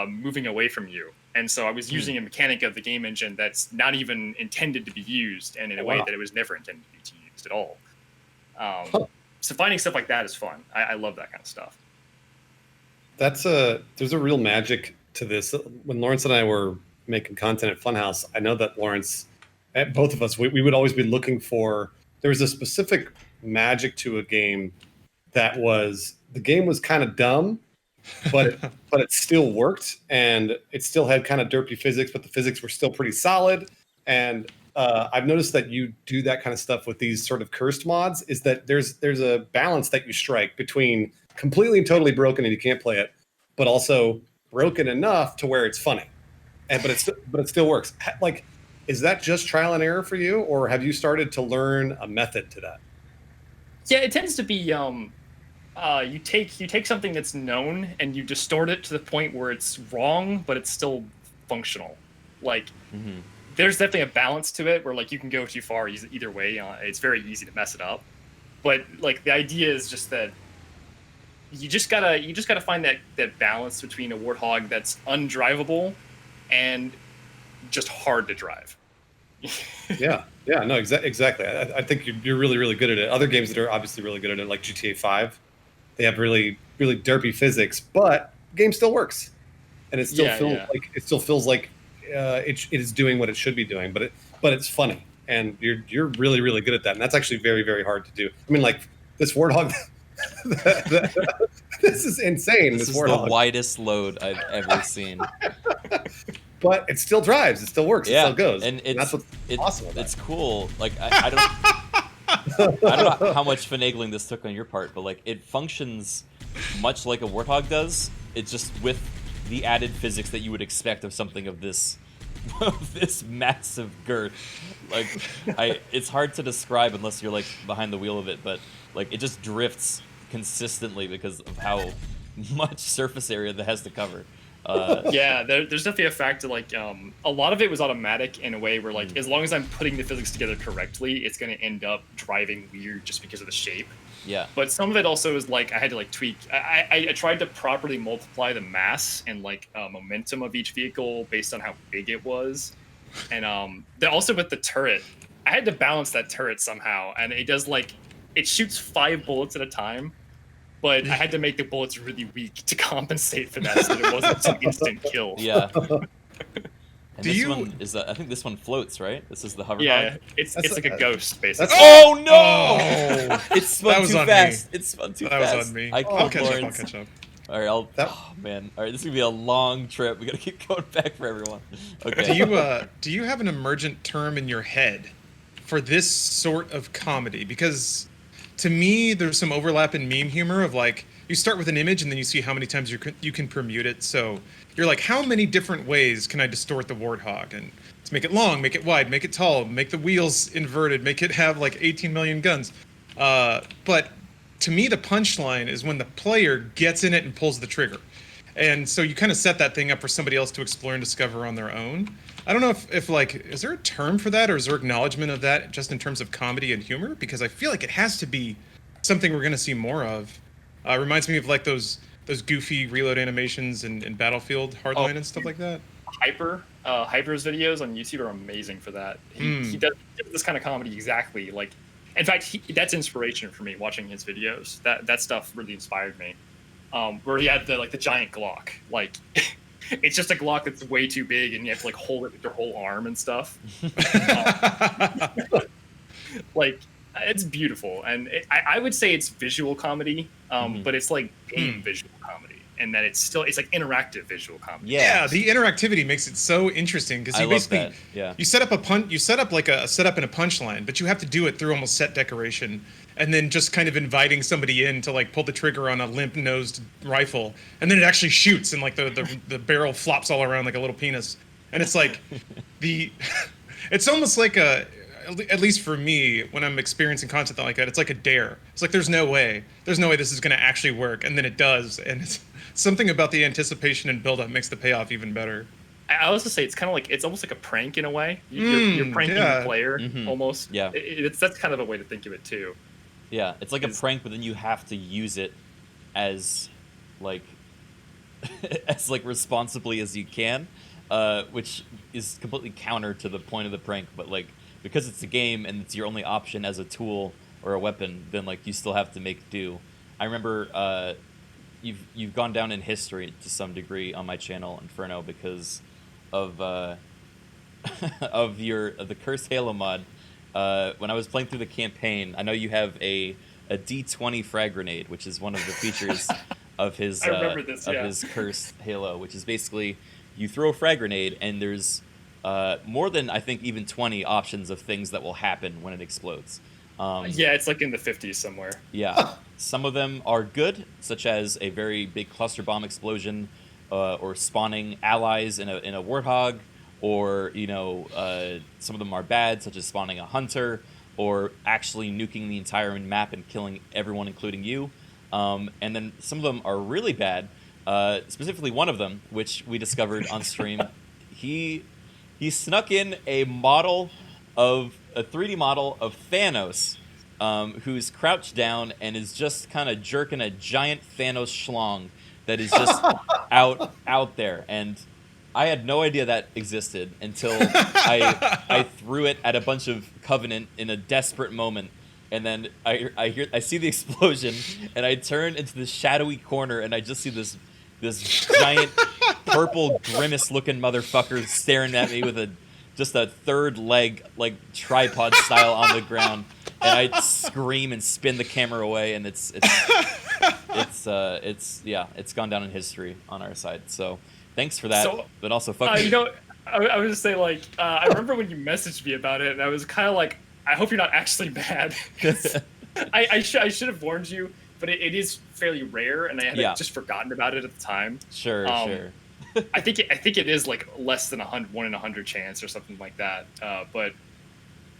S5: moving away from you. And so I was using a mechanic of the game engine that's not even intended to be used, and in a way that it was never intended to be used at all. So finding stuff like that is fun. I love that kind of stuff.
S3: There's a real magic to this. When Lawrence and I were making content at Funhouse, I know that Lawrence, both of us, we would always be looking for, there was a specific magic to a game that was, the game was kind of dumb, but it still worked, and it still had kind of derpy physics, but the physics were still pretty solid. And I've noticed that you do that kind of stuff with these sort of cursed mods, is that there's a balance that you strike between completely and totally broken and you can't play it, but also broken enough to where it's funny, but it still works. Like, is that just trial and error for you, or have you started to learn a method to that?
S5: Yeah, it tends to be you take something that's known and you distort it to the point where it's wrong, but it's still functional. Like, there's definitely a balance to it where like you can go too far either way. It's very easy to mess it up, but like the idea is just that you just gotta find that balance between a warthog that's undrivable and just hard to drive.
S3: yeah, no, exactly. I think you're really, really good at it. Other games that are obviously really good at it, like GTA 5, they have really, really derpy physics, but the game still works, and it still feels like it is doing what it should be doing, but it's funny, and you're really, really good at that, and that's actually very, very hard to do. I mean, like this warthog. This is insane.
S1: This is
S3: warthog.
S1: The widest load I've ever seen.
S3: But it still drives. It still works.
S1: Yeah,
S3: it still goes.
S1: And
S3: that's what's awesome about
S1: it's cool. Like I don't know how much finagling this took on your part, but like it functions much like a warthog does. It's just with the added physics that you would expect of something of this this massive girth. Like it's hard to describe unless you're like behind the wheel of it, but like it just drifts consistently because of how much surface area that has to cover.
S5: Yeah, there's definitely a factor like a lot of it was automatic in a way where like as long as I'm putting the physics together correctly, it's going to end up driving weird just because of the shape.
S1: Yeah.
S5: But some of it also is like I had to like tweak. I tried to properly multiply the mass and like momentum of each vehicle based on how big it was, and also with the turret, I had to balance that turret somehow, and it does like it shoots 5 bullets at a time. But I had to make the bullets really weak to compensate for that, so that it wasn't an instant kill.
S1: Yeah. And one is I think this one floats, right? This is the hover.
S5: Yeah, it's like a ghost, basically.
S1: Oh no!
S2: Oh,
S1: it spun too fast. It spun too fast.
S2: That was on me.
S1: I'll
S2: catch up.
S1: All right, oh man. All right, this is gonna be a long trip. We gotta keep going back for everyone. Okay.
S2: Do you have an emergent term in your head for this sort of comedy? Because to me, there's some overlap in meme humor of like, you start with an image and then you see how many times you can permute it. So you're like, how many different ways can I distort the warthog? And let's make it long, make it wide, make it tall, make the wheels inverted, make it have like 18 million guns. But to me, the punchline is when the player gets in it and pulls the trigger. And so you kind of set that thing up for somebody else to explore and discover on their own. I don't know if like, is there a term for that, or is there acknowledgement of that just in terms of comedy and humor? Because I feel like it has to be something we're going to see more of. Reminds me of like those goofy reload animations in Battlefield Hardline and stuff like that.
S5: Hyper's videos on YouTube are amazing for that. He does this kind of comedy exactly. Like, in fact, that's inspiration for me watching his videos. That stuff really inspired me. Where he had the giant Glock, like. It's just a Glock that's way too big, and you have to like hold it with your whole arm and stuff. Like, it's beautiful, and I would say it's visual comedy, but it's like game visual comedy, and that it's like interactive visual comedy.
S2: Yeah, the interactivity makes it so interesting because you basically you set up like a setup and a punchline, but you have to do it through almost set decoration. And then just kind of inviting somebody in to like pull the trigger on a limp-nosed rifle, and then it actually shoots, and like the barrel flops all around like a little penis, and it's like it's almost like at least for me when I'm experiencing content like that, it's like a dare. It's like there's no way this is going to actually work, and then it does, and it's something about the anticipation and build-up makes the payoff even better.
S5: I also say it's almost like a prank in a way. You're pranking the player almost.
S1: Yeah,
S5: that's kind of a way to think of it too.
S1: Yeah, it's like a prank, but then you have to use it as, like, as like responsibly as you can, which is completely counter to the point of the prank. But like because it's a game and it's your only option as a tool or a weapon, then like you still have to make do. I remember you've gone down in history to some degree on my channel, Inferno, because of of the Cursed Halo mod. When I was playing through the campaign, I know you have a D20 frag grenade, which is one of the features of his
S5: I remember this,
S1: of
S5: yeah.
S1: his Cursed Halo, which is basically you throw a frag grenade and there's more than I think even 20 options of things that will happen when it explodes.
S5: Yeah, it's like in the 50s somewhere.
S1: Yeah, some of them are good, such as a very big cluster bomb explosion, or spawning allies in a warthog, or some of them are bad, such as spawning a hunter, or actually nuking the entire map and killing everyone, including you. And then some of them are really bad. Specifically, one of them, which we discovered on stream, he snuck in a 3D model of Thanos, who's crouched down and is just kind of jerking a giant Thanos schlong that is just out there. And I had no idea that existed until I threw it at a bunch of Covenant in a desperate moment. And then I see the explosion, and I turn into this shadowy corner, and I just see this giant purple grimace-looking motherfucker staring at me with just a third leg, like tripod style, on the ground. And I scream and spin the camera away, and it's gone down in history on our side. So thanks for that,
S5: So,
S1: but also fuck you.
S5: I was just say, like, I remember when you messaged me about it, and I was kind of like, I hope you're not actually mad. I should have warned you, but it is fairly rare, and I had just forgotten about it at the time.
S1: Sure.
S5: I think it is like less than 1 in 100 chance or something like that. But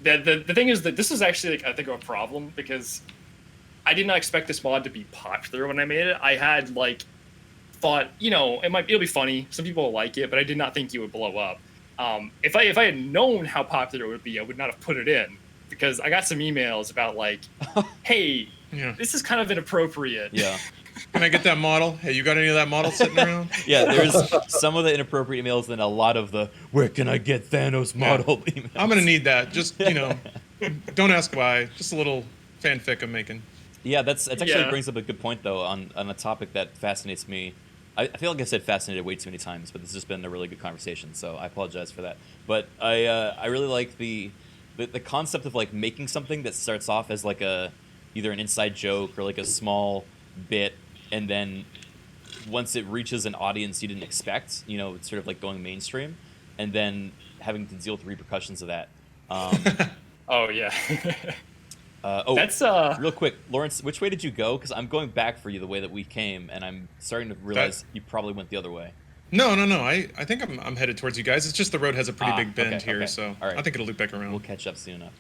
S5: the thing is that this is actually, like, I think, a problem, because I did not expect this mod to be popular when I made it. I had thought, it'll be funny. Some people will like it, but I did not think it would blow up. If I had known how popular it would be, I would not have put it in, because I got some emails about hey, this is kind of inappropriate.
S1: Yeah.
S2: Can I get that model? Hey, you got any of that model sitting around?
S1: Yeah, there's some of the inappropriate emails and a lot of the "where can I get Thanos" model emails.
S2: I'm gonna need that. Just don't ask why. Just a little fanfic I'm making.
S1: Yeah, that actually brings up a good point though on a topic that fascinates me. I feel like I said fascinated way too many times, but this has just been a really good conversation, so I apologize for that. But I really like the concept of making something that starts off as either an inside joke or a small bit, and then once it reaches an audience you didn't expect, it's sort of going mainstream, and then having to deal with the repercussions of that.
S5: Oh yeah.
S1: That's real quick, Lawrence. Which way did you go? Because I'm going back for you the way that we came, and I'm starting to realize you probably went the other way.
S2: No. I think I'm headed towards you guys. It's just the road has a pretty big bend here, so
S1: all right.
S2: I think it'll loop back around.
S1: We'll catch up soon enough.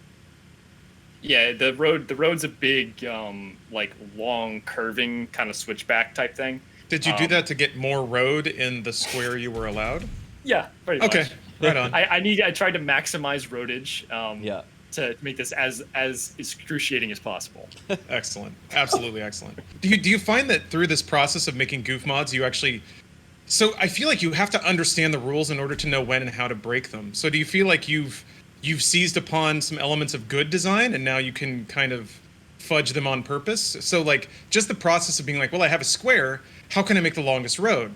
S5: Yeah, the road's a big, long curving kind of switchback type thing.
S2: Did you do that to get more road in the square you were allowed?
S5: Yeah, pretty much.
S2: Okay, right on.
S5: I tried to maximize roadage.
S1: Yeah.
S5: To make this as excruciating as possible.
S2: Excellent, absolutely excellent. Do you find that through this process of making goof mods, you actually? So I feel like you have to understand the rules in order to know when and how to break them. So do you feel like you've seized upon some elements of good design and now you can kind of fudge them on purpose? So just the process of being well, I have a square. How can I make the longest road?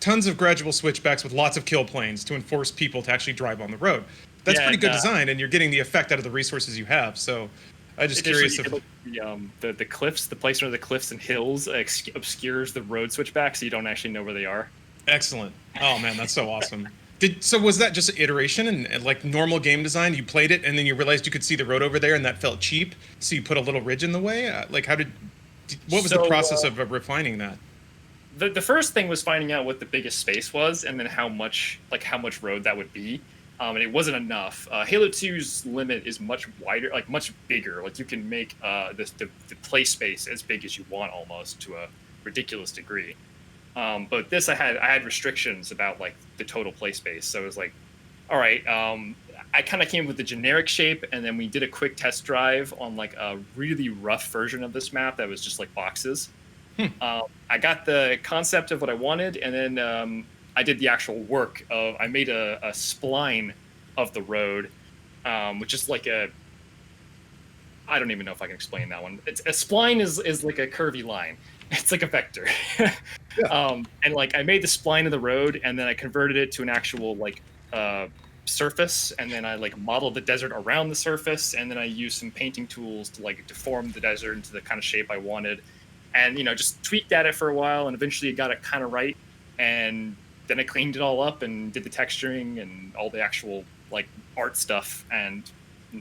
S2: Tons of gradual switchbacks with lots of kill planes to enforce people to actually drive on the road. That's pretty good design, and you're getting the effect out of the resources you have. So, I'm just curious if
S5: the cliffs, the placement of the cliffs and hills obscures the road switchbacks, so you don't actually know where they are.
S2: Excellent. Oh man, that's so awesome. So was that just an iteration and normal game design? You played it, and then you realized you could see the road over there, and that felt cheap, so you put a little ridge in the way. What was the process of refining that?
S5: The first thing was finding out what the biggest space was, and then how much road that would be. And it wasn't enough. Halo 2's limit is much wider, much bigger. You can make the play space as big as you want, almost to a ridiculous degree. But this, I had restrictions about the total play space. So it was all right. I kind of came with the generic shape, and then we did a quick test drive on a really rough version of this map that was just boxes. I got the concept of what I wanted, and then I did the actual work of. I made a spline of the road, which is like a. I don't even know if I can explain that one. It's a spline is like a curvy line. It's like a vector. And like I made the spline of the road, and then I converted it to an actual like surface, and then I like modeled the desert around the surface, and then I used some painting tools to like deform the desert into the kind of shape I wanted, and just tweaked at it for a while, and eventually got it kind of right, and then I cleaned it all up and did the texturing and all the actual like art stuff, and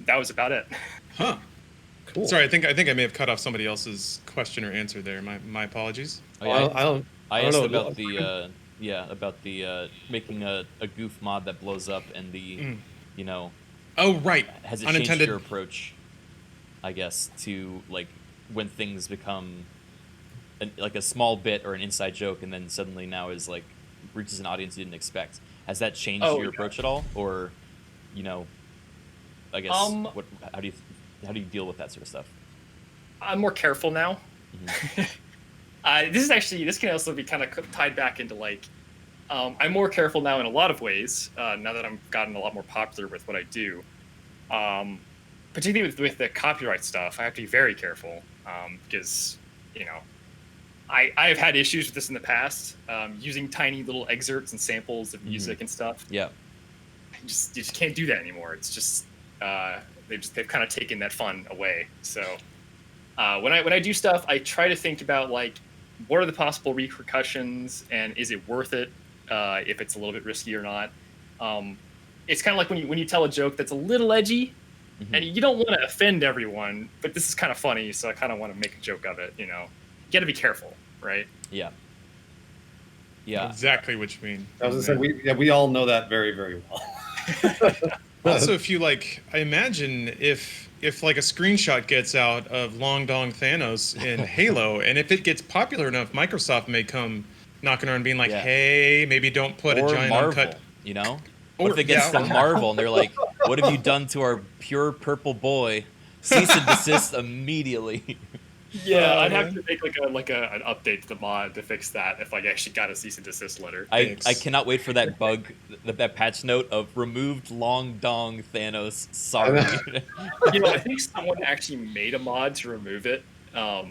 S5: that was about it.
S2: Huh.
S3: Cool.
S2: Sorry, I think I may have cut off somebody else's question or answer there. My apologies.
S1: Oh, yeah, I
S3: don't
S1: asked
S3: know.
S1: about the making a goof mod that blows up and the
S2: Oh, right.
S1: has it
S2: Unintended.
S1: changed your approach, I guess, to like when things become like a small bit or an inside joke, and then suddenly now is like reaches an audience you didn't expect. Has that changed your approach at all, or I guess how do you deal with that sort of stuff?
S5: I'm more careful now.
S1: Mm-hmm.
S5: This can also be kind of tied back into like I'm more careful now in a lot of ways now that I've gotten a lot more popular with what I do. Particularly with the copyright stuff, I have to be very careful because I've had issues with this in the past, using tiny little excerpts and samples of music and stuff.
S1: Yeah,
S5: you just can't do that anymore. It's just they've kind of taken that fun away. So when I do stuff, I try to think about like what are the possible repercussions, and is it worth it if it's a little bit risky or not. It's kind of like when you tell a joke that's a little edgy, and you don't want to offend everyone, but this is kind of funny, so I kind of want to make a joke of it. You got to be careful, right?
S1: Yeah.
S2: Exactly what you mean.
S3: I was gonna say we all know that very, very well.
S2: Also, if you like, I imagine if like a screenshot gets out of Long Dong Thanos in Halo, and if it gets popular enough, Microsoft may come knocking around being like, hey, maybe don't put a giant
S1: Marvel,
S2: uncut.
S1: What if it gets to Marvel and they're like, what have you done to our pure purple boy? Cease and desist immediately.
S5: Yeah, I'd have to make an update to the mod to fix that if I actually got a cease and desist letter.
S1: I cannot wait for that bug, that patch note of removed Long Dong Thanos. Sorry.
S5: I think someone actually made a mod to remove it. I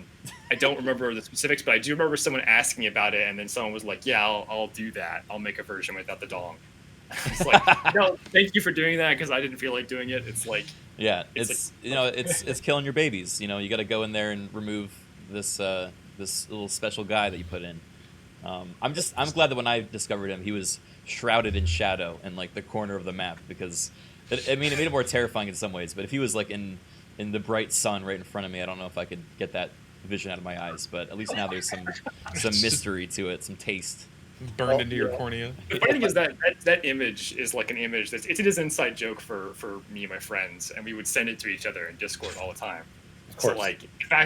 S5: don't remember the specifics, but I do remember someone asking me about it, and then someone was like, "Yeah, I'll do that. I'll make a version without the dong." It's like, no, thank you for doing that because I didn't feel like doing it. It's like,
S1: it's killing your babies. You got to go in there and remove this little special guy that you put in. I'm glad that when I discovered him, he was shrouded in shadow in like the corner of the map, because it made it more terrifying in some ways. But if he was like in the bright sun right in front of me, I don't know if I could get that vision out of my eyes. But at least now there's some mystery to it, some taste.
S2: Burned into your cornea.
S5: The funny thing is that image is like an image it's an inside joke for me and my friends, and we would send it to each other in Discord all the time. So like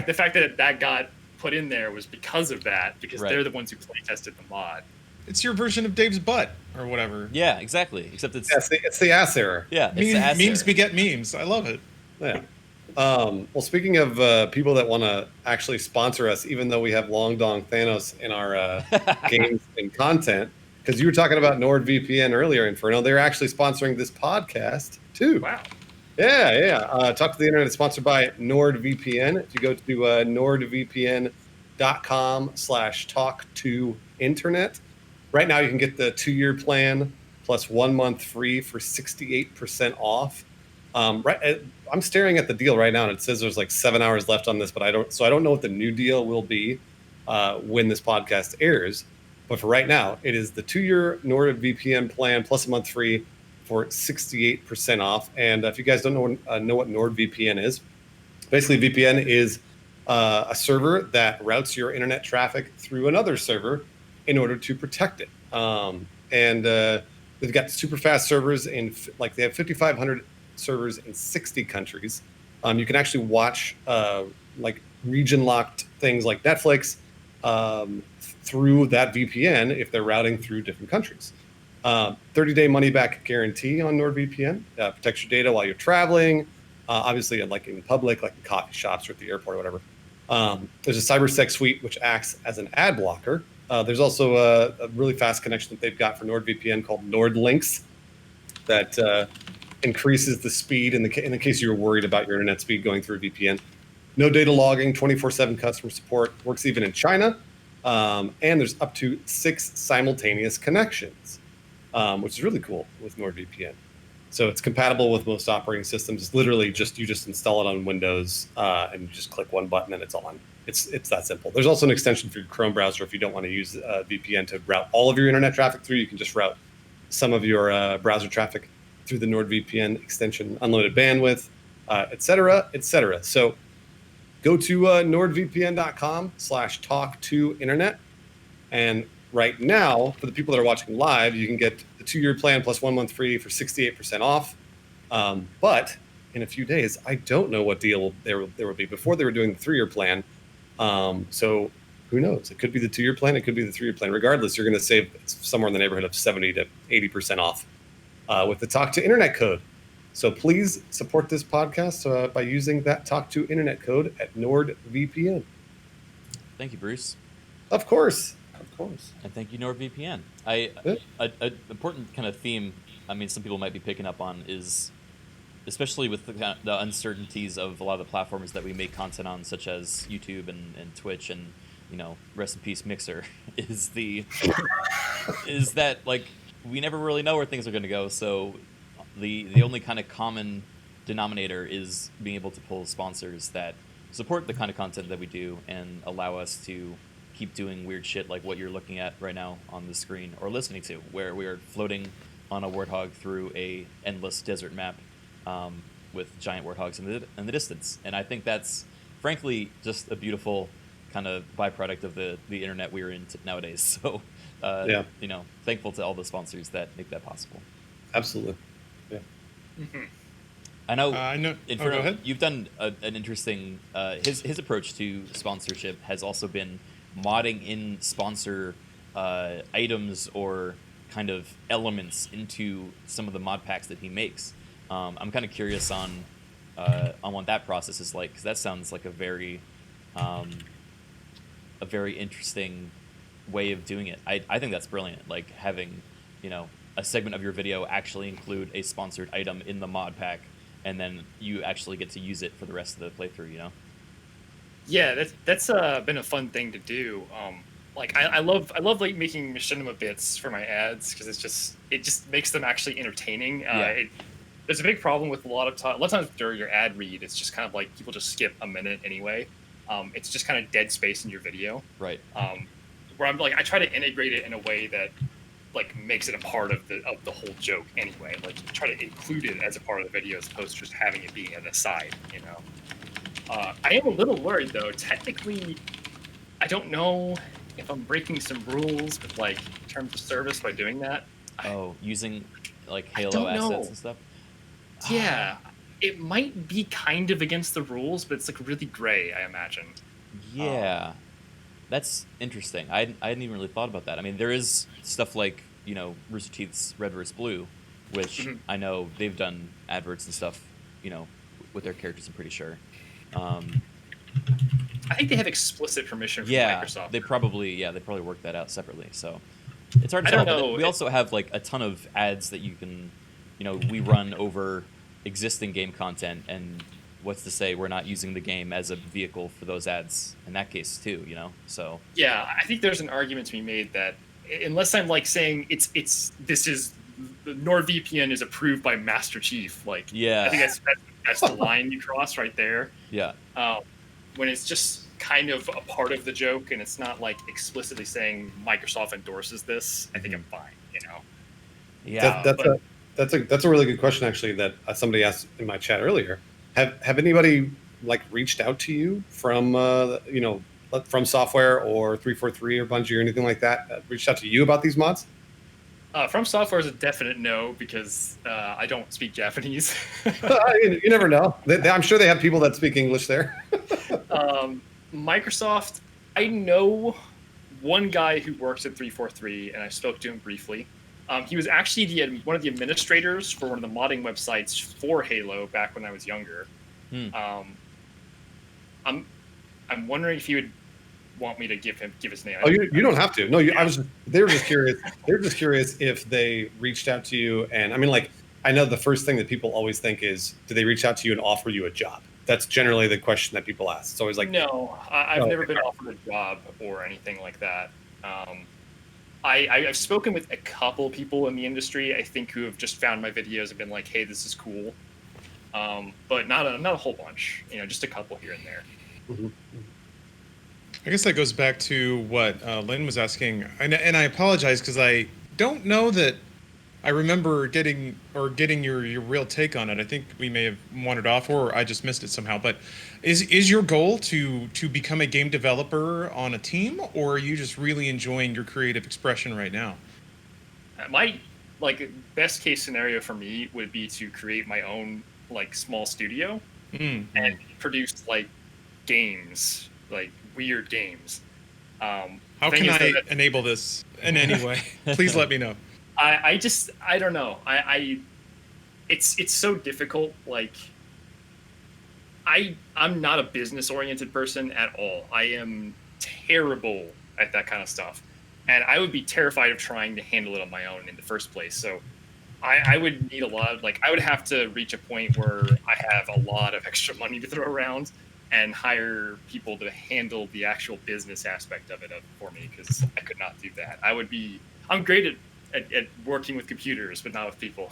S5: the fact that got put in there was because of that, because they're the ones who play tested the mod.
S2: It's your version of Dave's butt or whatever.
S1: Yeah, exactly. Except it's
S3: the ass error.
S1: Yeah, it's the ass
S2: memes
S1: error.
S2: beget memes. I love it.
S3: Yeah. Well, speaking of people that want to actually sponsor us, even though we have Long Dong Thanos in our games and content, because you were talking about NordVPN earlier, Inferno, they're actually sponsoring this podcast too.
S5: Wow.
S3: Yeah. Talk to the Internet is sponsored by NordVPN. If you go to nordvpn.com/talk-to-internet, right now you can get the 2-year plan plus 1 month free for 68% off. I'm staring at the deal right now, and it says there's like 7 hours left on this, but I don't know what the new deal will be when this podcast airs. But for right now, it is the 2-year NordVPN plan plus a month free for 68% off. And if you guys don't know what NordVPN is, basically VPN is a server that routes your internet traffic through another server in order to protect it. And they've got super fast servers they have 5,500 servers in 60 countries. You can actually watch region locked things like Netflix through that VPN if they're routing through different countries. 30-day money back guarantee on NordVPN. Protects your data while you're traveling, obviously like in public, like in coffee shops or at the airport or whatever. There's a CyberSec suite which acts as an ad blocker. There's also a really fast connection that they've got for NordVPN called NordLinks that increases the speed in the case you're worried about your internet speed going through a VPN. No data logging, 24/7 customer support, works even in China, and there's up to 6 simultaneous connections, which is really cool with NordVPN. So it's compatible with most operating systems. It's literally you just install it on Windows and you just click one button and it's on. It's that simple. There's also an extension for your Chrome browser if you don't want to use VPN to route all of your internet traffic through. You can just route some of your browser traffic through the NordVPN extension, unlimited bandwidth, et cetera, et cetera. So go to nordvpn.com/talk2internet. And right now, for the people that are watching live, you can get the 2-year plan plus 1 month free for 68% off. But in a few days, I don't know what deal there will be. Before they were doing the 3-year plan. So who knows? It could be the 2-year plan. It could be the 3-year plan. Regardless, you're going to save somewhere in the neighborhood of 70 to 80% off with the Talk to Internet code. So please support this podcast by using that Talk to Internet code at NordVPN.
S1: Thank you, Bruce.
S3: Of course.
S1: And thank you, NordVPN. An important kind of theme, I mean, some people might be picking up on is, especially with the uncertainties of a lot of the platforms that we make content on, such as YouTube and Twitch and, rest in peace Mixer, is that, like, we never really know where things are going to go. So the only kind of common denominator is being able to pull sponsors that support the kind of content that we do and allow us to keep doing weird shit like what you're looking at right now on the screen or listening to, where we are floating on a warthog through a endless desert map with giant warthogs in the distance. And I think that's frankly just a beautiful kind of byproduct of the internet we're in nowadays. So thankful to all the sponsors that make that possible.
S3: Absolutely. Yeah.
S5: Mm-hmm.
S2: I know.
S1: Inferno,
S2: go ahead.
S1: You've done an interesting. His approach to sponsorship has also been modding in sponsor items or kind of elements into some of the mod packs that he makes. I'm kind of curious on what that process is like, because that sounds like a very interesting way of doing it. I think that's brilliant. Like having a segment of your video actually include a sponsored item in the mod pack, and then you actually get to use it for the rest of the playthrough.
S5: Yeah, that's been a fun thing to do. I love like making machinima bits for my ads because it just makes them actually entertaining. There's a big problem with a lot of times during your ad read, it's just kind of like people just skip a minute anyway. It's just kind of dead space in your video.
S1: Right.
S5: Where I'm like, I try to integrate it in a way that like makes it a part of the whole joke anyway. Like try to include it as a part of the video as opposed to just having it being an aside. I am a little worried though. Technically, I don't know if I'm breaking some rules with like terms of service by doing that.
S1: Using like Halo assets and stuff.
S5: Yeah, it might be kind of against the rules, but it's like really gray, I imagine.
S1: Yeah, that's interesting. I hadn't even really thought about that. I mean, there is stuff like Rooster Teeth's Red vs. Blue, which I know they've done adverts and stuff, with their characters. I'm pretty sure.
S5: I think they have explicit permission from Microsoft.
S1: They probably worked that out separately. So it's hard to tell. But we also have like a ton of ads that you can, we run over existing game content, and what's to say we're not using the game as a vehicle for those ads in that case too, So
S5: yeah, I think there's an argument to be made that unless I'm like saying NordVPN is approved by Master Chief, like I think that's the line you cross right there.
S1: Yeah.
S5: When it's just kind of a part of the joke and it's not like explicitly saying Microsoft endorses this, I think I'm fine.
S1: Yeah.
S3: That's a really good question actually that somebody asked in my chat earlier. Have anybody like reached out to you from from Software or 343 or Bungie or anything like that? Reached out to you about these mods?
S5: From Software is a definite no because I don't speak Japanese.
S3: You never know. I'm sure they have people that speak English there.
S5: Microsoft, I know one guy who works at 343, and I spoke to him briefly. He was actually one of the administrators for one of the modding websites for Halo back when I was younger. I'm wondering if you would want me to give his name.
S3: Oh, you don't have to. No, they were just curious. They were just curious if they reached out to you. And I mean, like, I know the first thing that people always think is, do they reach out to you and offer you a job? That's generally the question that people ask. It's always like,
S5: no, I've never been offered a job or anything like that. I've spoken with a couple people in the industry, I think, who have just found my videos and been like, hey, this is cool. But not a whole bunch, just a couple here and there.
S3: Mm-hmm.
S2: I guess that goes back to what Lynn was asking, and I apologize because I don't know that I remember getting your real take on it. I think we may have wandered off, or I just missed it somehow. But is your goal to become a game developer on a team, or are you just really enjoying your creative expression right now?
S5: My best case scenario for me would be to create my own small studio and produce games, weird games.
S2: How can I enable this in any way? Please let me know.
S5: I don't know. It's so difficult. I'm not a business oriented person at all. I am terrible at that kind of stuff. And I would be terrified of trying to handle it on my own in the first place. So I would need a lot of I would have to reach a point where I have a lot of extra money to throw around and hire people to handle the actual business aspect of it for me, because I could not do that. I'm great at working with computers, but not with people.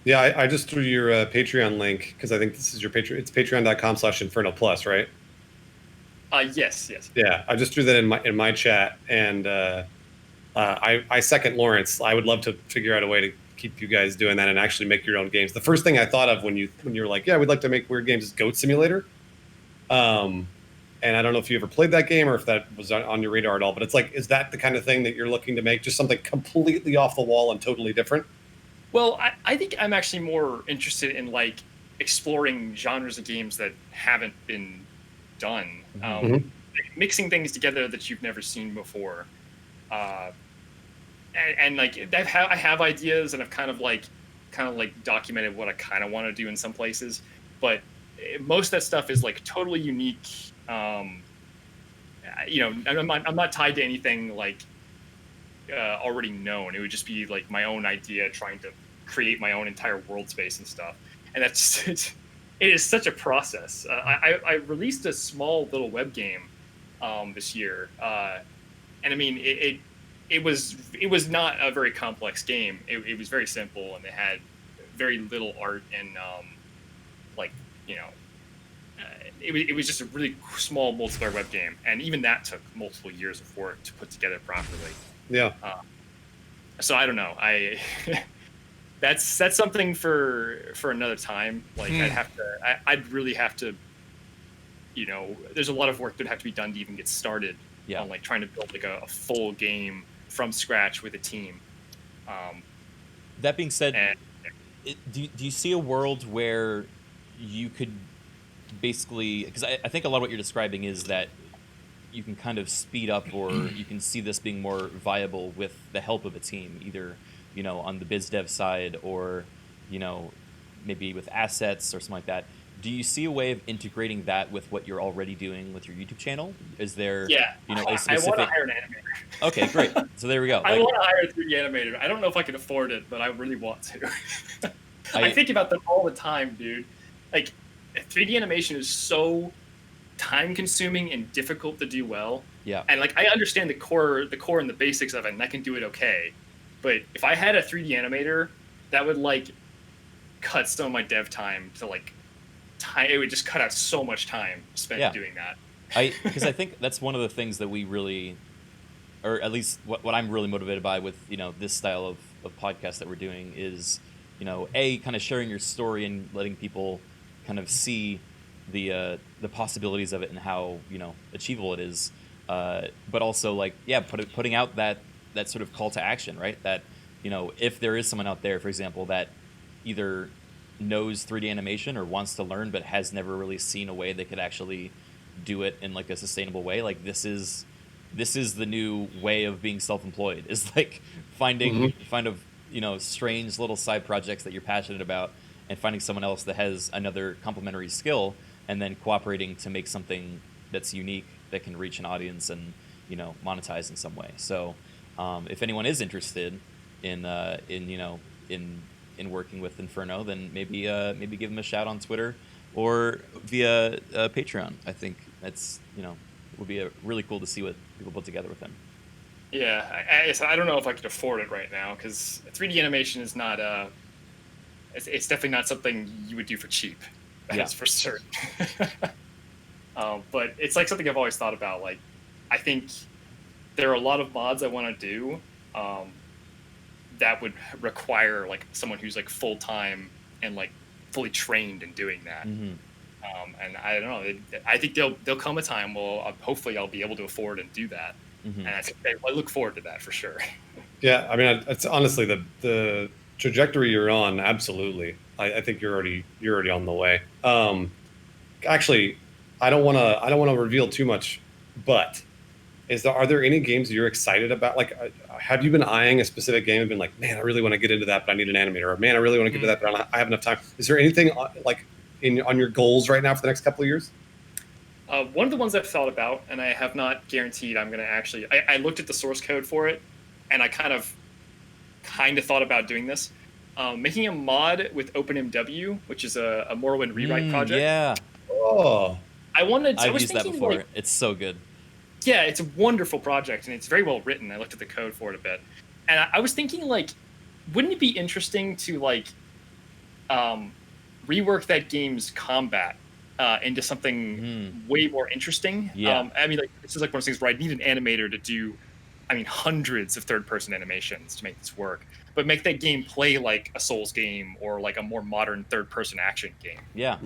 S3: Yeah, I just threw your Patreon link because I think this is your Patreon. It's patreon.com/InfernoPlus, right?
S5: Yes.
S3: Yeah, I just threw that in my chat, and I second Lawrence. I would love to figure out a way to keep you guys doing that and actually make your own games. The first thing I thought of when you were like, yeah, we'd like to make weird games, is Goat Simulator. And I don't know if you ever played that game or if that was on your radar at all, but it's is that the kind of thing that you're looking to make? Just something completely off the wall and totally different?
S5: Well, I think I'm actually more interested in exploring genres of games that haven't been done. Mixing things together that you've never seen before. And I have ideas, and I've kind of documented what I kind of want to do in some places, but most of that stuff is totally unique. I'm not tied to anything already known. It would just be my own idea, trying to create my own entire world space and stuff. And that's it is such a process. I released a small little web game this year, and I mean it was not a very complex game. It was very simple, and it had very little art and it was just a really small multiplayer web game, and even that took multiple years of work to put together properly.
S3: Yeah.
S5: So I don't know. That's something for another time. I'd really have to. There's a lot of work that would have to be done to even get started on trying to build a full game from scratch with a team.
S1: That being said, do you see a world where you could basically, because I think a lot of what you're describing is that you can kind of speed up, or you can see this being more viable with the help of a team, either on the biz dev side, or maybe with assets or something like that. Do you see a way of integrating that with what you're already doing with your YouTube channel? Is there a specific...
S5: I want to hire an animator.
S1: Okay, great. So there we go.
S5: I want to hire a 3D animator. I don't know if I can afford it, but I really want to. I think about them all the time, dude. 3D animation is so time consuming and difficult to do well.
S1: Yeah.
S5: And I understand the core and the basics of it, and I can do it okay. But if I had a 3D animator, that would cut some of my dev time to it would just cut out so much time spent doing that.
S1: Because I think that's one of the things that we really, or at least what I'm really motivated by with this style of podcast that we're doing is kind of sharing your story and letting people kind of see the possibilities of it and how achievable it is, but also putting out that sort of call to action, right? That if there is someone out there, for example, that either knows 3D animation or wants to learn but has never really seen a way they could actually do it in a sustainable way, this is the new way of being self-employed, is finding strange little side projects that you're passionate about and finding someone else that has another complementary skill, and then cooperating to make something that's unique, that can reach an audience and monetize in some way. So if anyone is interested in working with Inferno, then maybe give them a shout on Twitter or via Patreon. I think that's it would be really cool to see what people put together with them.
S5: Yeah, I don't know if I could afford it right now because 3D animation is not it's definitely not something you would do for cheap. That's for certain. But it's like something I've always thought about. Like, I think there are a lot of mods I want to do that would require like someone who's like full time and like fully trained in doing that.
S1: Mm-hmm.
S5: And I don't know. I think there'll come a time where hopefully I'll be able to afford and do that.
S1: Mm-hmm.
S5: And I look forward to that for sure.
S3: Yeah, I mean, it's honestly the trajectory you're on. Absolutely, I think you're already on the way. Actually, I don't want to reveal too much, but are there any games you're excited about? Like, have you been eyeing a specific game and been like, man, I really want to get into that, but I need an animator, or man, I really want to get to that, but I have enough time. Is there anything like on your goals right now for the next couple of years?
S5: One of the ones I've thought about, and I have not guaranteed I'm going to actually. I looked at the source code for it, and I kind of thought about doing this, making a mod with OpenMW, which is a Morrowind rewrite project.
S1: Yeah.
S3: Oh.
S1: I've used that before. Like, it's so good.
S5: Yeah, it's a wonderful project, and it's very well written. I looked at the code for it a bit, and I was thinking, like, wouldn't it be interesting to like rework that game's combat into something way more interesting?
S1: Yeah.
S5: I mean, like, this is like one of those things where I need an animator to do, hundreds of third-person animations to make this work, but make that game play like a Souls game or like a more modern third-person action game.
S1: Yeah.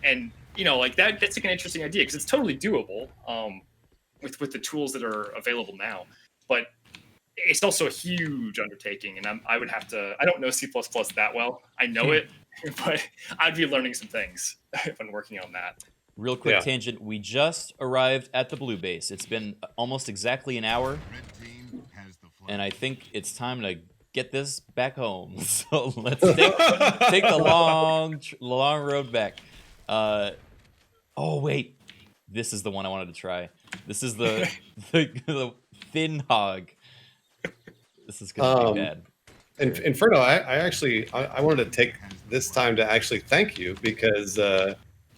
S5: And like that's like an interesting idea because it's totally doable with the tools that are available now. But it's also a huge undertaking, and I would have to. I don't know C++ that well. I know it, but I'd be learning some things if I'm working on that.
S1: Real quick tangent. We just arrived at the blue base. It's been almost exactly an hour, and I think it's time to get this back home. So let's take the long road back. Oh wait, this is the one I wanted to try. This is the thin hog. This is gonna be bad.
S3: Inferno, I wanted to take this time to actually thank you because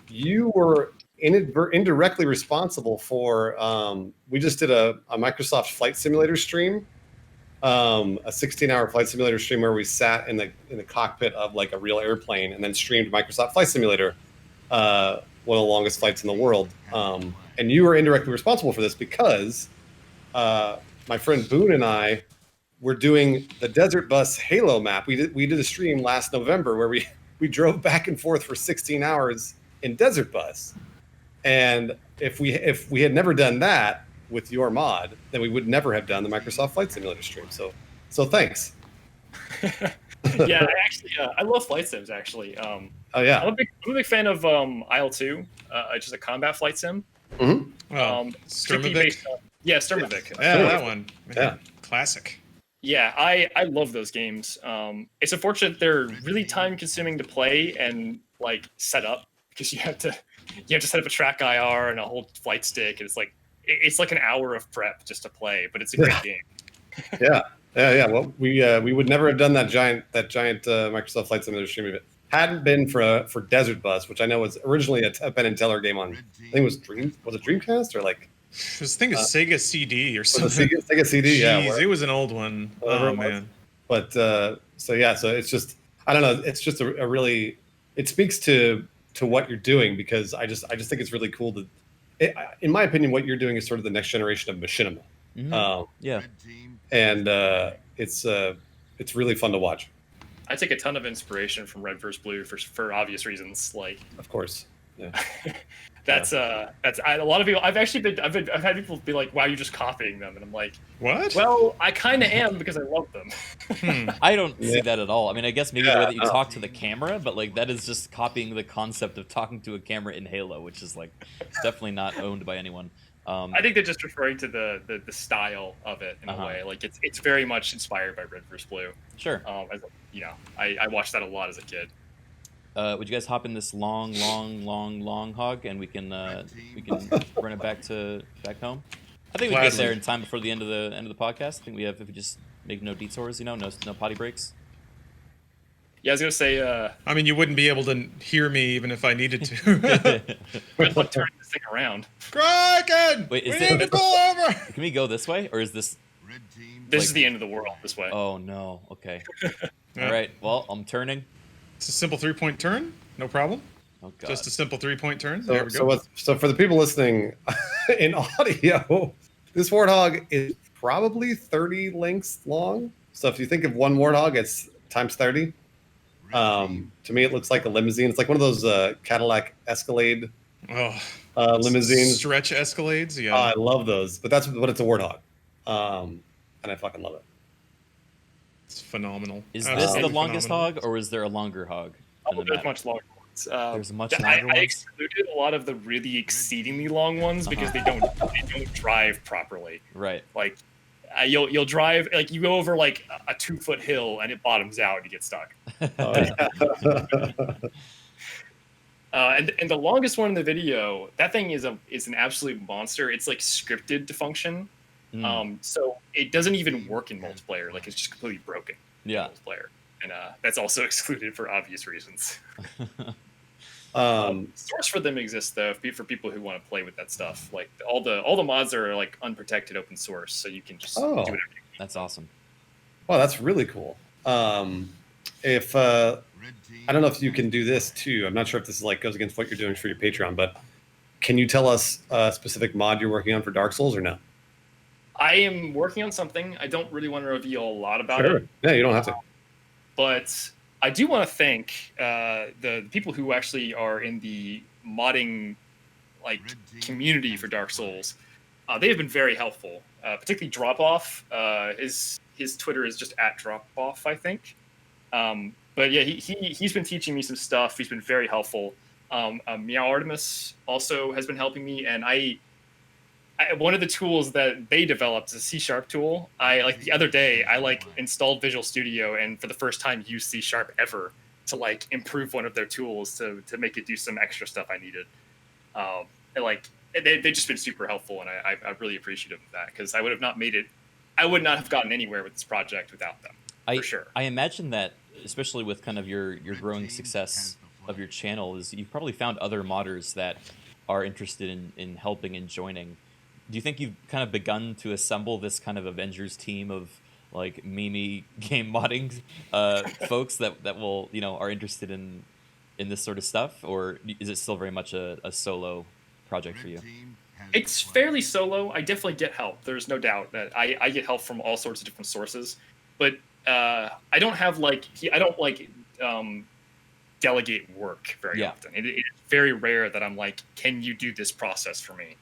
S3: you were indirectly responsible for. We just did a Microsoft Flight Simulator stream, a 16-hour flight simulator stream where we sat in the cockpit of like a real airplane and then streamed Microsoft Flight Simulator, one of the longest flights in the world. And you were indirectly responsible for this because my friend Boone and I were doing the Desert Bus Halo map. We did a stream last November where we drove back and forth for 16 hours in Desert Bus. And if we had never done that with your mod, then we would never have done the Microsoft Flight Simulator stream. So thanks.
S5: Yeah, I love flight sims actually.
S3: Oh yeah,
S5: I'm a big fan of IL-2, which is a combat flight sim.
S3: Mm-hmm.
S2: Sturmovik?
S5: Yeah, Sturmovik.
S2: Yeah, that one. Man,
S3: yeah,
S2: classic.
S5: Yeah, I love those games. It's unfortunate they're really time consuming to play and like set up because you have to set up a track IR and a whole flight stick, and it's like an hour of prep just to play, but it's a great game.
S3: Yeah. Well, we would never have done that giant Microsoft Flight Simulator stream if it hadn't been for Desert Bus, which I know was originally a Penn and Teller game on. I think it was Dreamcast or like.
S2: This thing is Sega CD or something.
S3: Sega CD,
S2: Jeez, it was an old one. Oh man.
S3: But so it's just I don't know. It's just a really it speaks to what you're doing because I just think it's really cool to. In my opinion, what you're doing is sort of the next generation of machinima.
S1: Mm-hmm. Yeah.
S3: And it's really fun to watch.
S5: I take a ton of inspiration from Red vs. Blue for obvious reasons. Like,
S3: of course, yeah.
S5: that's a lot of people. I've had people be like, "Wow, you're just copying them," and I'm like,
S2: "What?"
S5: Well, I kind of am because I love them.
S1: I don't see that at all. I mean, I guess maybe the way that you talk to the camera, but like that is just copying the concept of talking to a camera in Halo, which is like definitely not owned by anyone.
S5: I think they're just referring to the style of it in a way. Like it's very much inspired by Red vs. Blue.
S1: Sure.
S5: I watched that a lot as a kid.
S1: would you guys hop in this long hog, and we can run it back home? I think we can get there in time before the end of the podcast. I think we have, if we just make no detours, no potty breaks.
S5: Yeah, I was gonna say.
S2: I mean, you wouldn't be able to hear me even if I needed to.
S5: Good luck turning this thing around.
S2: Criken!
S1: Wait,
S2: we need to pull over.
S1: Can we go this way, or is this?
S5: This is the end of the world. This way.
S1: Oh no. Okay.
S2: Yeah.
S1: All right. Well, I'm turning.
S2: It's a simple 3-point turn. No problem.
S1: Oh god.
S2: Just a simple 3-point turn. There we
S3: So,
S2: go.
S3: so for the people listening in audio, this warthog is probably 30 links long. So if you think of one warthog, it's times 30. To me, it looks like a limousine. It's like one of those Cadillac Escalade limousines.
S2: Stretch Escalades. Yeah.
S3: I love those, but it's a warthog, and I fucking love it.
S2: It's phenomenal.
S1: Is this
S2: Absolutely
S1: the longest
S2: phenomenal.
S1: hog, or is there a longer hog?
S5: Oh, there's much longer ones.
S1: There's much
S5: I
S1: longer ones?
S5: excluded a lot of the really exceedingly long ones because they don't drive properly.
S1: Right.
S5: Like you'll drive, like you go over like a 2-foot hill and it bottoms out and you get stuck. And the longest one in the video, that thing is an absolute monster. It's like scripted to function. So it doesn't even work in multiplayer. Like it's just completely broken in multiplayer. And that's also excluded for obvious reasons. Source for them exists though, for people who want to play with that stuff. Like all the mods are like unprotected open source, so you can just do whatever you want.
S1: That's awesome.
S3: Wow, that's really cool. If I don't know if you can do this too. I'm not sure if this is like goes against what you're doing for your Patreon, but can you tell us a specific mod you're working on for Dark Souls or no?
S5: I am working on something. I don't really want to reveal a lot about it.
S3: Yeah, you don't have to.
S5: But I do want to thank the people who actually are in the modding community for Dark Souls. They have been very helpful, particularly Dropoff. His Twitter is just @Dropoff, I think. But yeah, he's been teaching me some stuff. He's been very helpful. Meow Artemis also has been helping me, and I one of the tools that they developed is a C# tool. The other day I installed Visual Studio and for the first time used C# ever to improve one of their tools to make it do some extra stuff I needed. They've just been super helpful, and I'm really appreciative of that because I would not have gotten anywhere with this project without them. For sure.
S1: I imagine that, especially with kind of your growing success of your channel, is you've probably found other modders that are interested in helping and joining. Do you think you've kind of begun to assemble this kind of Avengers team of Mimi game modding folks that will are interested in this sort of stuff, or is it still very much a solo project for you?
S5: It's fairly solo. I definitely get help. There's no doubt that I get help from all sorts of different sources, but I don't have delegate work very often. It's very rare that I'm can you do this process for me?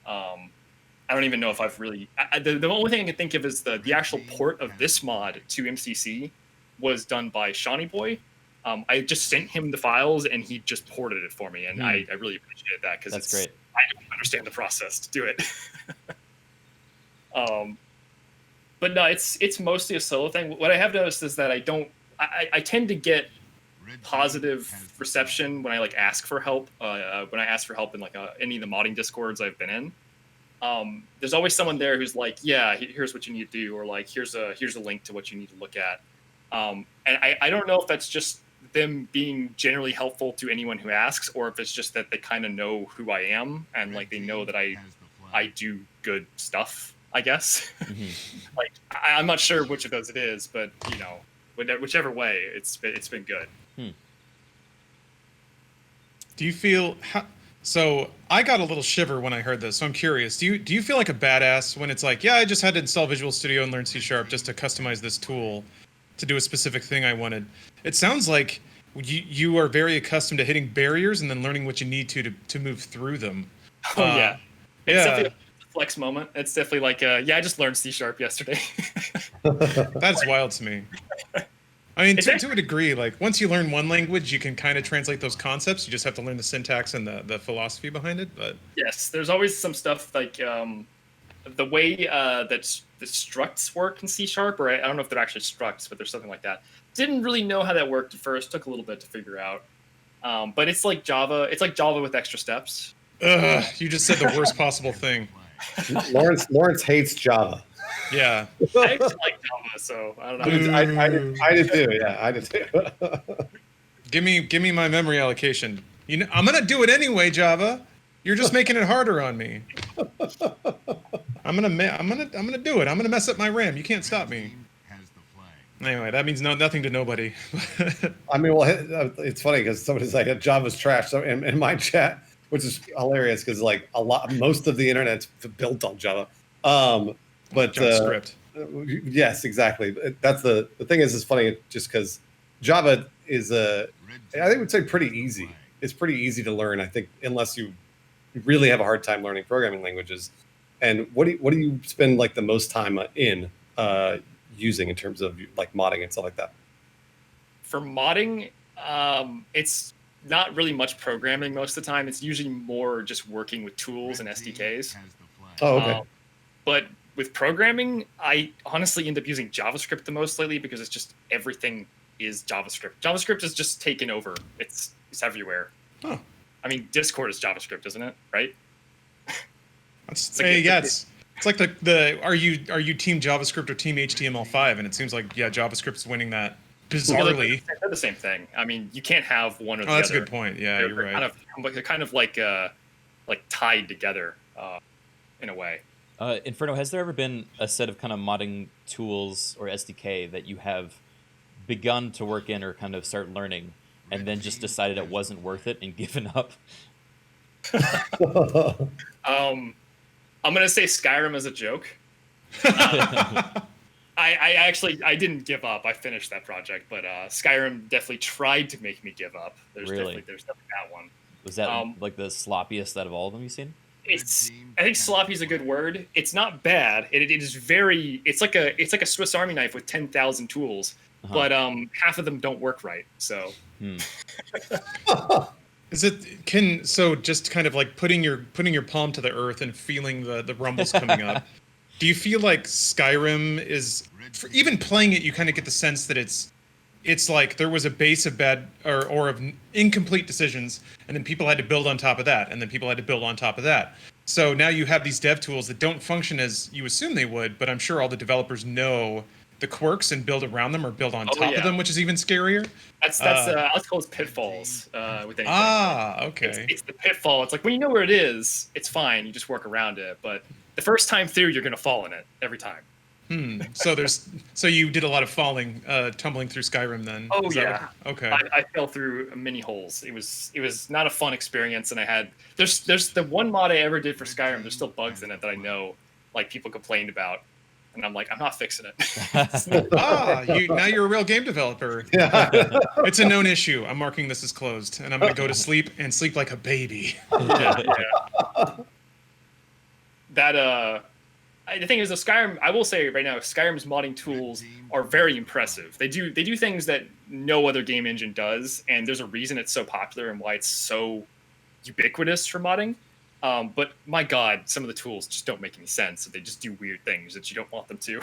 S5: I don't even know if I've really... The only thing I can think of is the actual port of this mod to MCC was done by Shawnee Boy. I just sent him the files, and he just ported it for me, and I really appreciated that because
S1: that's great.
S5: I don't understand the process to do it. But no, it's mostly a solo thing. What I have noticed is that I tend to get positive reception when I ask for help. When I ask for help in any of the modding discords I've been in. There's always someone there who's yeah, here's what you need to do, or here's a link to what you need to look at. And I don't know if that's just them being generally helpful to anyone who asks, or if it's just that they kind of know who I am and they know that I do good stuff, I guess. Mm-hmm. I'm not sure which of those it is, but whichever way, it's been good.
S2: Do you feel so I got a little shiver when I heard this, so I'm curious. Do you feel like a badass when it's yeah, I just had to install Visual Studio and learn C# just to customize this tool to do a specific thing I wanted? It sounds like you are very accustomed to hitting barriers and then learning what you need to move through them.
S5: Oh yeah. It's definitely a flex moment. It's definitely yeah, I just learned C# yesterday.
S2: That's wild to me. I mean, to a degree, once you learn one language, you can kind of translate those concepts. You just have to learn the syntax and the philosophy behind it. But
S5: yes, there's always some stuff the way that the structs work in C#, or I don't know if they're actually structs, but there's something like that. Didn't really know how that worked at first. Took a little bit to figure out. But it's like Java. It's like Java with extra steps.
S2: Ugh, you just said the worst possible thing.
S3: Lawrence hates Java.
S2: Yeah.
S5: I actually like Java, so I don't know.
S3: I did too. Yeah, I did too.
S2: Give me my memory allocation. You know, I'm gonna do it anyway, Java. You're just making it harder on me. I'm gonna do it. I'm gonna mess up my RAM. You can't stop me. Anyway, that means nothing to nobody.
S3: I mean, well, it's funny because somebody's like, Java's trash. So in my chat, which is hilarious because like most of the internet's built on Java. But
S2: JavaScript.
S3: Yes, exactly. That's the thing is funny just because Java is I think would say pretty easy. It's pretty easy to learn. I think unless you really have a hard time learning programming languages. And what do you spend like the most time in using in terms of like modding and stuff like that?
S5: For modding, it's not really much programming most of the time. It's usually more just working with tools and SDKs.
S3: Oh, okay.
S5: But with programming, I honestly end up using JavaScript the most lately because it's just everything is JavaScript. JavaScript is just taken over. It's everywhere.
S2: Huh.
S5: I mean, Discord is JavaScript, isn't it? Right?
S2: It's like the are you team JavaScript or team HTML5? And it seems like JavaScript's winning that bizarrely.
S5: They're the same thing. I mean, you can't have one or the other.
S2: Oh, that's a good point. Yeah, you're right.
S5: They're kind of like tied together in a way.
S1: Inferno, has there ever been a set of kind of modding tools or SDK that you have begun to work in or kind of start learning and then just decided it wasn't worth it and given up?
S5: I'm gonna say Skyrim as a joke. I didn't give up. I finished that project, but Skyrim definitely tried to make me give up. There's definitely that one.
S1: Was that like the sloppiest out of all of them you've seen?
S5: I think sloppy is a good word. It's not bad. It is very. It's like a Swiss Army knife with 10,000 tools, but half of them don't work right. So.
S2: Just kind of like putting your palm to the earth and feeling the rumbles coming up. Do you feel like Skyrim is, even playing it, you kind of get the sense that it's like there was a base of bad or of incomplete decisions, and then people had to build on top of that, and then people had to build on top of that. So now you have these dev tools that don't function as you assume they would, but I'm sure all the developers know the quirks and build around them or build on top of them, which is even scarier.
S5: That's let's call it pitfalls with anything.
S2: Okay.
S5: It's the pitfall. It's like when you know where it is, it's fine. You just work around it. But the first time through, you're gonna fall in it every time.
S2: So you did a lot of falling, tumbling through Skyrim then.
S5: Oh yeah.
S2: Okay.
S5: I fell through many holes. It was not a fun experience, and I had there's the one mod I ever did for Skyrim. There's still bugs in it that I know like people complained about. And I'm like, I'm not fixing it.
S2: Now you're a real game developer.
S3: Yeah.
S2: It's a known issue. I'm marking this as closed, and I'm going to go to sleep and sleep like a baby.
S5: That the thing is, Skyrim. I will say right now, Skyrim's modding tools are very impressive. They do things that no other game engine does, and there's a reason it's so popular and why it's so ubiquitous for modding. But my God, some of the tools just don't make any sense. So they just do weird things that you don't want them to.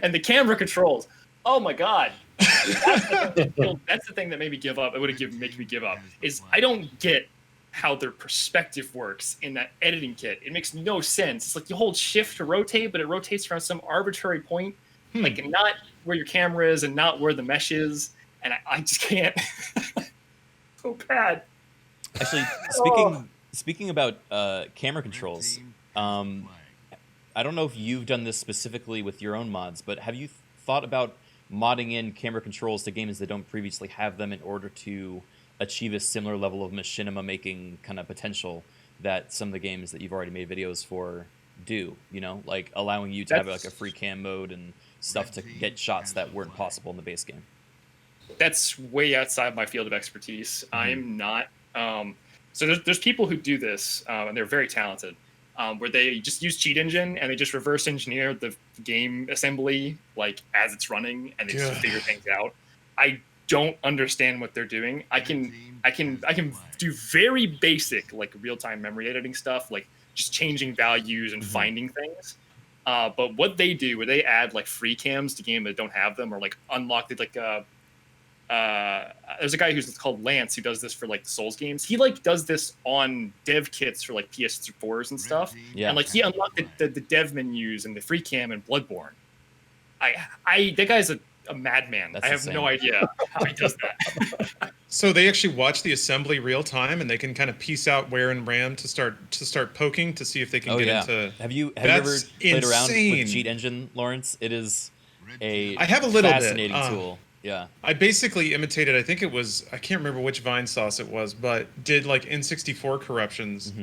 S5: And the camera controls. Oh my God. That's the thing that made me give up. It would have made me give up. Is I don't get how their perspective works in that editing kit. It makes no sense. It's like you hold shift to rotate, but it rotates around some arbitrary point, like not where your camera is and not where the mesh is. And I just can't. So bad.
S1: Actually, Speaking about camera controls, I don't know if you've done this specifically with your own mods, but have you thought about modding in camera controls to games that don't previously have them in order to achieve a similar level of machinima making kind of potential that some of the games that you've already made videos for do, you know, like allowing you to have like a free cam mode and stuff to get shots that weren't possible in the base game?
S5: That's way outside my field of expertise. I'm not... So there's people who do this, and they're very talented, where they just use cheat engine and they just reverse engineer the game assembly like as it's running, and they just figure things out. I don't understand what they're doing. I can do very basic like real-time memory editing stuff, like just changing values and finding things. But what they do, where they add like free cams to games that don't have them, or like unlock like there's a guy who's called Lance who does this for like the Souls games. He like does this on dev kits for like PS4s and stuff.
S1: Yeah.
S5: And like he unlocked the dev menus and the free cam and Bloodborne. That guy's a madman.
S1: That's
S5: I have
S1: insane.
S5: no idea how he does that.
S2: So they actually watch the assembly real time, and they can kind of piece out where in RAM to start poking to see if they can
S1: Oh
S2: get
S1: yeah.
S2: into.
S1: Have you ever
S2: That's
S1: played around
S2: insane.
S1: with Cheat Engine, Lawrence? It is
S2: I have a little bit.
S1: fascinating tool. Yeah.
S2: I basically imitated. I think it was. I can't remember which Vine sauce it was, but did like N64 corruptions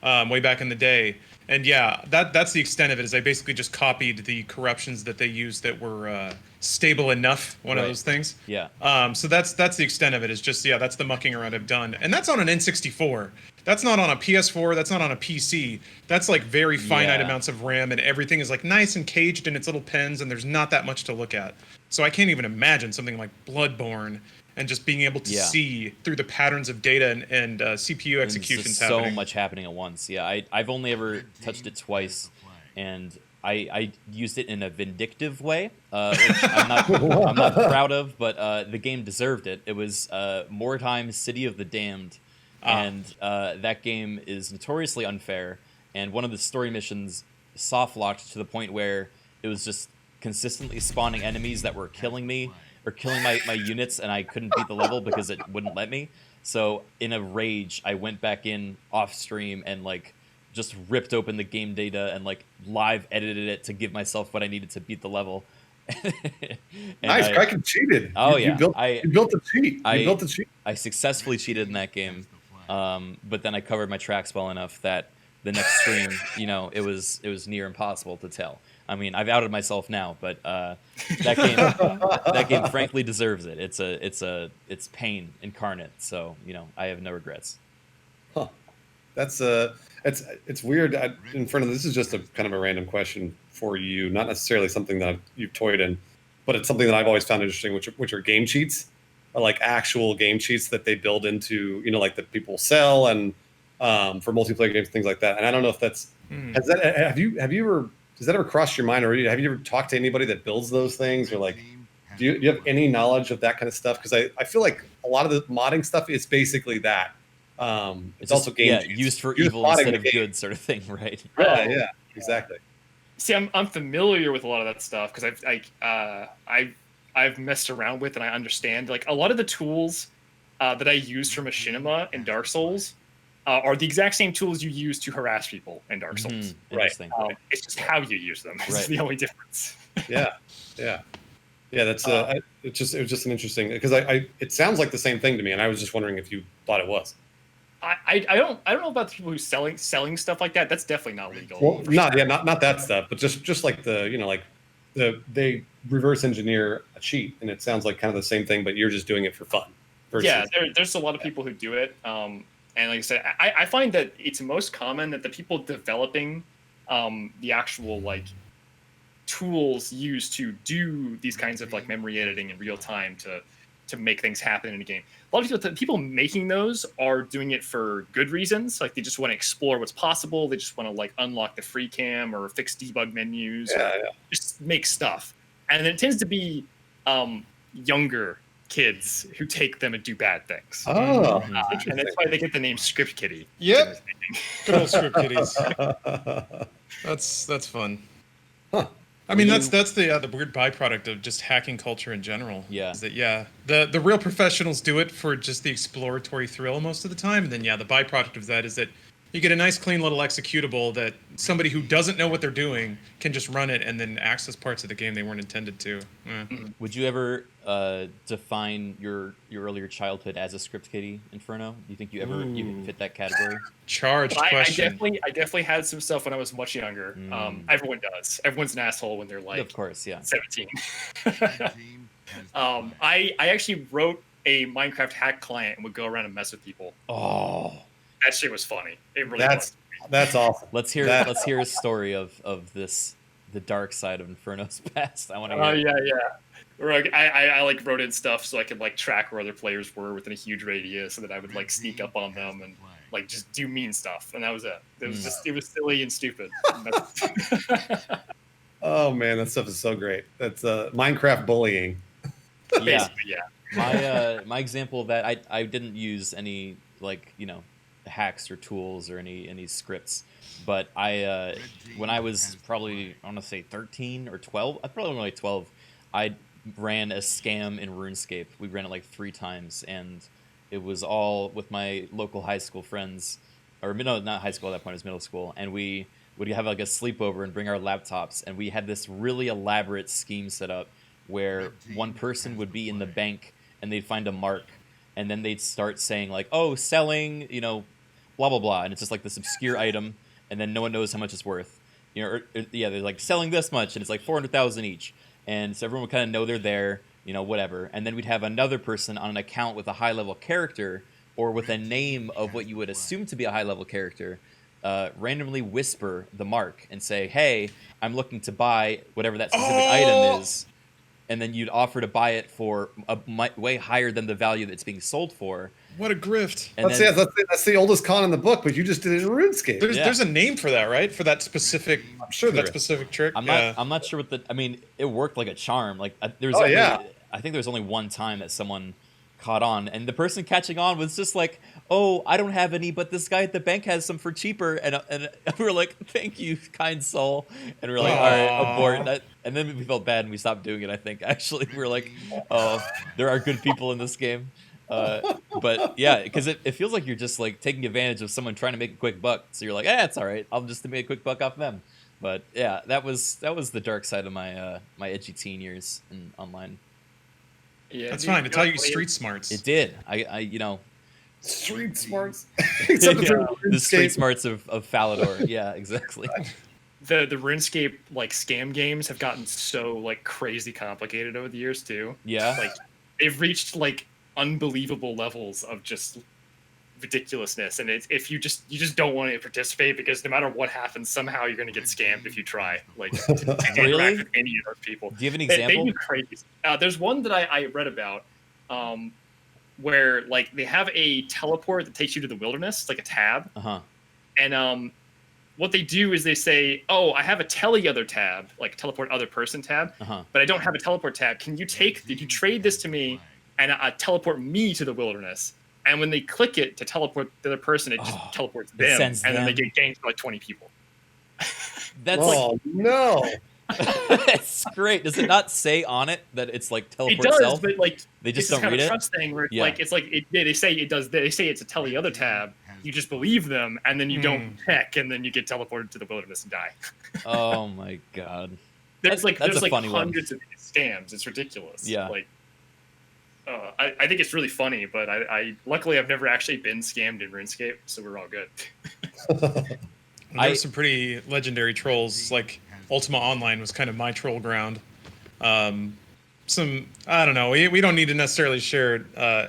S2: way back in the day. And yeah, that's the extent of it. Is I basically just copied the corruptions that they used that were stable enough. One of
S1: Right.
S2: those things.
S1: Yeah.
S2: So that's the extent of it. Is just that's the mucking around I've done, and that's on an N64. That's not on a PS4. That's not on a PC. That's like very finite
S1: Yeah.
S2: amounts of RAM, and everything is like nice and caged in its little pens, and there's not that much to look at. So I can't even imagine something like Bloodborne and just being able to
S1: Yeah.
S2: see through the patterns of data and CPU
S1: And it's
S2: executions
S1: just
S2: happening.
S1: so much happening at once. Yeah, I've only ever touched it twice, and I used it in a vindictive way, which I'm not proud of, but the game deserved it. It was more times City of the Damned, and that game is notoriously unfair. And one of the story missions soft locked to the point where it was just consistently spawning enemies that were killing me or killing my units, and I couldn't beat the level because it wouldn't let me. So in a rage, I went back in off stream and like just ripped open the game data and like live edited it to give myself what I needed to beat the level. And
S3: Nice, Criken cheated.
S1: Oh,
S3: You
S1: yeah.
S3: built a cheat. You built a cheat.
S1: I successfully cheated in that game, but then I covered my tracks well enough that the next stream, it was near impossible to tell. I mean, I've outed myself now, but that game frankly deserves it. It's pain incarnate. So I have no regrets.
S3: Huh. That's it's weird. In front of this is just a kind of a random question for you, not necessarily something that you've toyed in, but it's something that I've always found interesting, which are game cheats, or like actual game cheats that they build into, like that people sell and for multiplayer games, things like that. And I don't know if that's have you ever, does that ever cross your mind, or have you ever talked to anybody that builds those things, or like do you have any knowledge of that kind of stuff? Because I feel like a lot of the modding stuff is basically that. It's also game cheats.
S1: Used for
S3: You're
S1: evil instead
S3: modding
S1: of
S3: the game.
S1: good sort of thing, right?
S3: Yeah, exactly.
S5: See, I'm familiar with a lot of that stuff because I've messed around with and I understand like a lot of the tools that I use for machinima in Dark Souls are the exact same tools you use to harass people in Dark Souls.
S1: Interesting.
S5: It's just how you use them. It's
S1: Right.
S5: the only difference.
S3: Yeah. That's it was just an interesting, because it sounds like the same thing to me, and I was just wondering if you thought it was.
S5: I don't know about the people who selling stuff like that. That's definitely not legal.
S3: Well, not that stuff, but just like they reverse engineer a cheat, and it sounds like kind of the same thing, but you're just doing it for fun.
S5: Yeah, there's a lot of people who do it. And like I said, I find that it's most common that the people developing the actual like tools used to do these kinds of like memory editing in real time to make things happen in a game. A lot of people, the people making those are doing it for good reasons. Like they just want to explore what's possible. They just want to like unlock the free cam or fix debug menus. Just make stuff. And it tends to be younger kids who take them and do bad things.
S3: Oh,
S5: and that's why they get the name Script Kitty.
S2: Yep. Good old script kitties. That's fun.
S3: Huh.
S2: I mean, that's the weird byproduct of just hacking culture in general.
S1: Yeah.
S2: Is that the real professionals do it for just the exploratory thrill most of the time, and then the byproduct of that is that you get a nice clean little executable that somebody who doesn't know what they're doing can just run it and then access parts of the game they weren't intended to.
S1: Would you ever define your earlier childhood as a script kiddie, Inferno? Do you think you ever even fit that category?
S2: Charged
S5: I
S2: question.
S5: definitely had some stuff when I was much younger. Everyone does. Everyone's an asshole when they're like
S1: Of course, yeah.
S5: 17. I actually wrote a Minecraft hack client and would go around and mess with people.
S1: Oh,
S5: That shit was funny. It really was.
S3: That's awesome.
S1: let's hear a story of the dark side of Inferno's past. I want to hear.
S5: Oh yeah. Or I like wrote in stuff so I could like track where other players were within a huge radius, so that I would like sneak up on them and like just do mean stuff. And that was it. It was silly and stupid.
S3: Oh man, that stuff is so great. That's Minecraft bullying.
S1: Yeah.
S5: Basically, yeah.
S1: my example of that, I didn't use any like hacks or tools or any scripts, but I when I was probably I want to say 13 or 12, I probably only like 12, I ran a scam in RuneScape. We ran it like 3 times, and it was all with my local high school friends, or no, not high school at that point, it was middle school, and we would have like a sleepover and bring our laptops, and we had this really elaborate scheme set up where one person would be in the bank and they'd find a mark, and then they'd start saying like, oh, selling, blah blah blah, and it's just like this obscure item, and then no one knows how much it's worth, yeah, they're like selling this much, and it's like 400,000 each, and so everyone would kind of know they're there, whatever, and then we'd have another person on an account with a high level character or with a name of what you would assume to be a high level character, randomly whisper the mark and say, hey, I'm looking to buy whatever that specific item is, and then you'd offer to buy it for way higher than the value that's being sold for.
S2: What a grift.
S1: And
S3: That's the oldest con in the book, but you just did it in RuneScape.
S2: There's a name for that, right? For that specific,
S3: I'm sure
S2: that specific trick.
S1: I'm not sure what it worked like a charm. Like I think there was only one time that someone caught on, and the person catching on was just like, oh, I don't have any, but this guy at the bank has some for cheaper, and we were like, thank you, kind soul, and we were like, all right, abort that. And then we felt bad and we stopped doing it. I think actually we were like, oh, there are good people in this game, but yeah, because it feels like you're just like taking advantage of someone trying to make a quick buck, so you're like, it's all right, I'll just make a quick buck off them. But yeah, that was the dark side of my my edgy teen years in online.
S5: Yeah,
S2: that's fine. It taught you street smarts.
S1: It did.
S3: Street smarts. Except
S1: the street smarts of Falador. Yeah, exactly.
S5: The RuneScape like scam games have gotten so like crazy complicated over the years too.
S1: Yeah.
S5: Like they've reached like unbelievable levels of just ridiculousness, and if you just don't want to participate, because no matter what happens, somehow you're going to get scammed if you try like to interact with any of those people.
S1: Do you have an example?
S5: They do crazy. There's one that I read about where like they have a teleport that takes you to the wilderness, like a tab, and what they do is they say, oh, I have a tele other tab, like teleport other person tab, but I don't have a teleport tab. Did you trade this to me and teleport me to the wilderness? And when they click it to teleport the other person, it just teleports them, and then they get ganked by like 20 people.
S1: That's
S3: no.
S1: That's great. Does it not say on it that it's like teleport
S5: It does,
S1: self?
S5: but like
S1: they just
S5: don't
S1: read
S5: kind
S1: it.
S5: Of trust thing where they say it does. They say it's a tele other tab. You just believe them, and then you don't check, and then you get teleported to the wilderness and die.
S1: Oh my god.
S5: There's
S1: that's
S5: like
S1: funny
S5: hundreds of these scams. It's ridiculous.
S1: Yeah.
S5: Like, I think it's really funny, but I luckily I've never actually been scammed in RuneScape, so we're all good.
S2: There's some pretty legendary trolls. Like Ultima Online was kind of my troll ground. I don't know. We don't need to necessarily share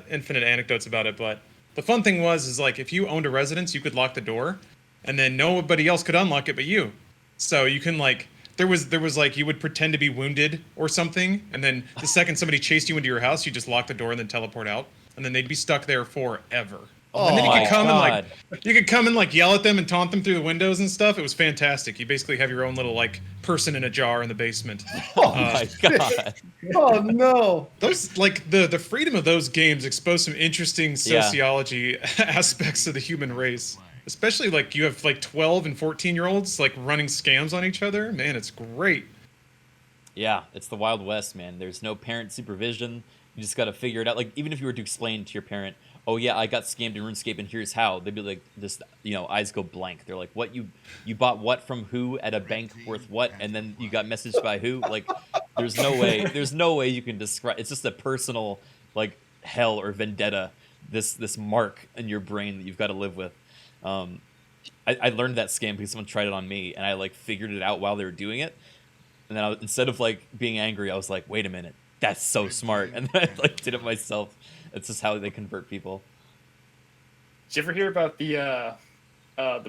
S2: infinite anecdotes about it, but the fun thing is like if you owned a residence, you could lock the door, and then nobody else could unlock it but you. So you can like. There was like you would pretend to be wounded or something, and then the second somebody chased you into your house, you just lock the door and then teleport out, and then they'd be stuck there forever.
S1: Oh,
S2: and then
S1: you
S2: could come and like yell at them and taunt them through the windows and stuff. It was fantastic. You basically have your own little like person in a jar in the basement.
S1: Oh my god.
S3: Oh no.
S2: Those like the freedom of those games expose some interesting sociology aspects of the human race. Especially like you have like 12 and 14-year-olds like running scams on each other. Man, it's great.
S1: Yeah, it's the Wild West, man. There's no parent supervision. You just got to figure it out. Like even if you were to explain to your parent, "Oh yeah, I got scammed in RuneScape and here's how," they'd be like, just eyes go blank. They're like, "What you bought what from who at a bank worth what, and then you got messaged by who?" Like, there's no way you can describe. It's just a personal like hell or vendetta. This mark in your brain that you've got to live with. I learned that scam because someone tried it on me, and I like figured it out while they were doing it. And then instead of like being angry, I was like, "Wait a minute, that's so smart!" And then I like did it myself. That's just how they convert people.
S5: Did you ever hear about the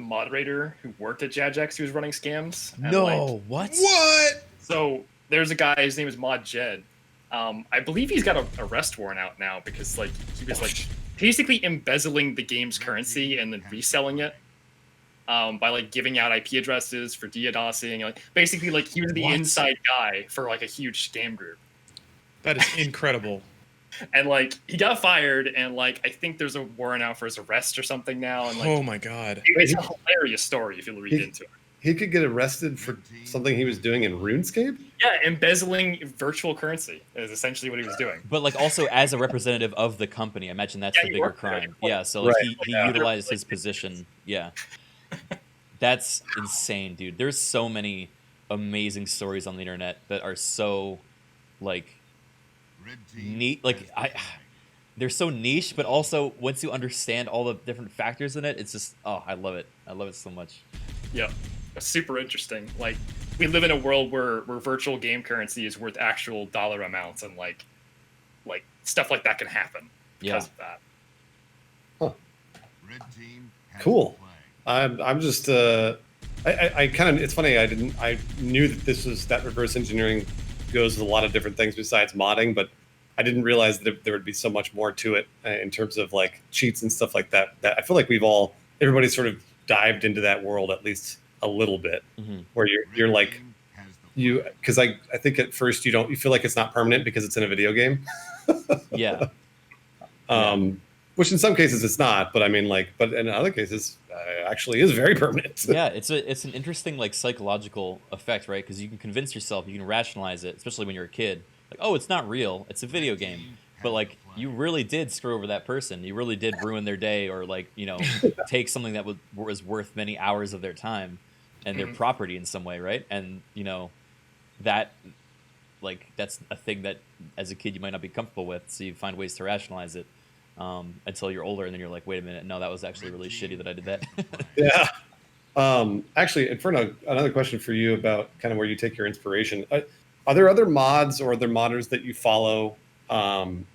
S5: moderator who worked at Jagex who was running scams?
S1: No, what?
S2: What?
S5: So there's a guy. His name is Mod Jed. I believe he's got an arrest warrant out now because like he was like basically embezzling the game's currency and then reselling it by like giving out IP addresses for DDoSing. Like basically like he was the inside guy for like a huge scam group.
S2: That is incredible.
S5: And like he got fired, and like I think there's a warrant out for his arrest or something now. And like,
S2: Oh my god.
S5: it's a hilarious story if you read into it.
S3: He could get arrested for something he was doing in RuneScape?
S5: Yeah, embezzling virtual currency is essentially what he was doing.
S1: But like also as a representative of the company, I imagine that's
S5: Yeah,
S1: the
S5: he
S1: bigger
S5: worked there.
S1: crime. Yeah, so like
S3: Right.
S1: he
S3: Yeah.
S1: utilized his position. Yeah. That's insane, dude. There's so many amazing stories on the internet that are so like neat. Like they're so niche, but also once you understand all the different factors in it, it's just I love it. I love it so much.
S5: Yeah, super interesting. Like we live in a world where virtual game currency is worth actual dollar amounts, and like stuff like that can happen because of that.
S3: Cool. I'm just I kind of, it's funny, I knew that that reverse engineering goes with a lot of different things besides modding, but I didn't realize that there would be so much more to it in terms of like cheats and stuff like that. That I feel like everybody sort of dived into that world at least a little bit, where you're like because I think at first you feel like it's not permanent because it's in a video game.
S1: Yeah.
S3: Which in some cases it's not, but I mean but in other cases actually is very permanent.
S1: Yeah, it's an interesting like psychological effect, right? Because you can convince yourself, you can rationalize it, especially when you're a kid. Like, oh, it's not real, it's a video game. But like, you really did screw over that person. You really did ruin their day, or like, take something that was worth many hours of their time and their property in some way, right? And that like that's a thing that as a kid you might not be comfortable with, so you find ways to rationalize it until you're older, and then you're like, wait a minute, no, that was actually really shitty that I did that.
S3: Yeah. Actually, Inferno, another question for you about kind of where you take your inspiration. Are there other mods or other modders that you follow,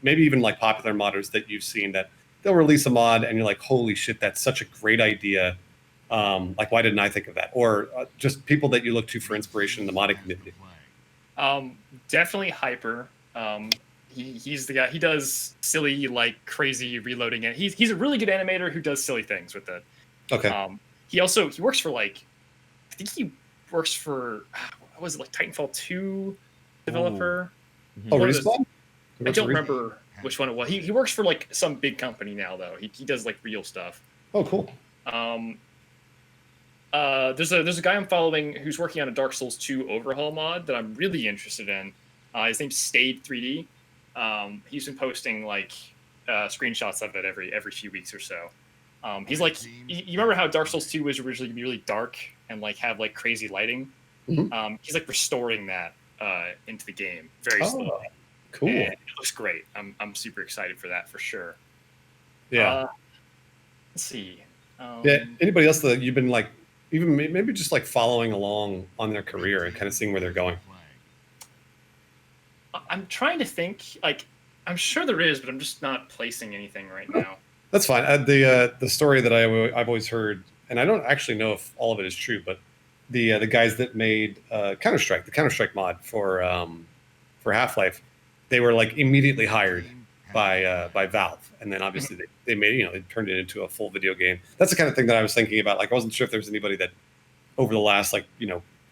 S3: maybe even like popular modders that you've seen that they'll release a mod and you're like, holy shit, that's such a great idea. Like, why didn't I think of that? Or just people that you look to for inspiration in the modding community?
S5: Definitely Hyper. He's the guy. He does silly, like crazy reloading. And he's a really good animator who does silly things with it.
S3: Okay.
S5: He works for I think he works for what was it, like Titanfall 2 developer.
S3: Oh, Respawn?
S5: I don't remember which one it was. He works for like some big company now though. He does like real stuff.
S3: Oh, cool.
S5: There's a guy I'm following who's working on a Dark Souls 2 overhaul mod that I'm really interested in. His name's Stayed 3D. He's been posting like screenshots of it every few weeks or so. He's like, you remember how Dark Souls 2 was originally gonna be really dark and like have like crazy lighting? He's like restoring that into the game very slowly.
S3: Cool.
S5: And it looks great. I'm super excited for that for sure.
S3: Yeah.
S5: Let's see.
S3: Yeah. Anybody else that you've been like, even maybe just like following along on their career and kind of seeing where they're going?
S5: I'm trying to think. Like, I'm sure there is, but I'm just not placing anything right now.
S3: That's fine. The story that I've always heard, and I don't actually know if all of it is true, but the guys that made the Counter-Strike mod for Half-Life, they were like immediately hired by Valve, and then obviously they made they turned it into a full video game. That's the kind of thing that I was thinking about. Like, I wasn't sure if there was anybody that over the last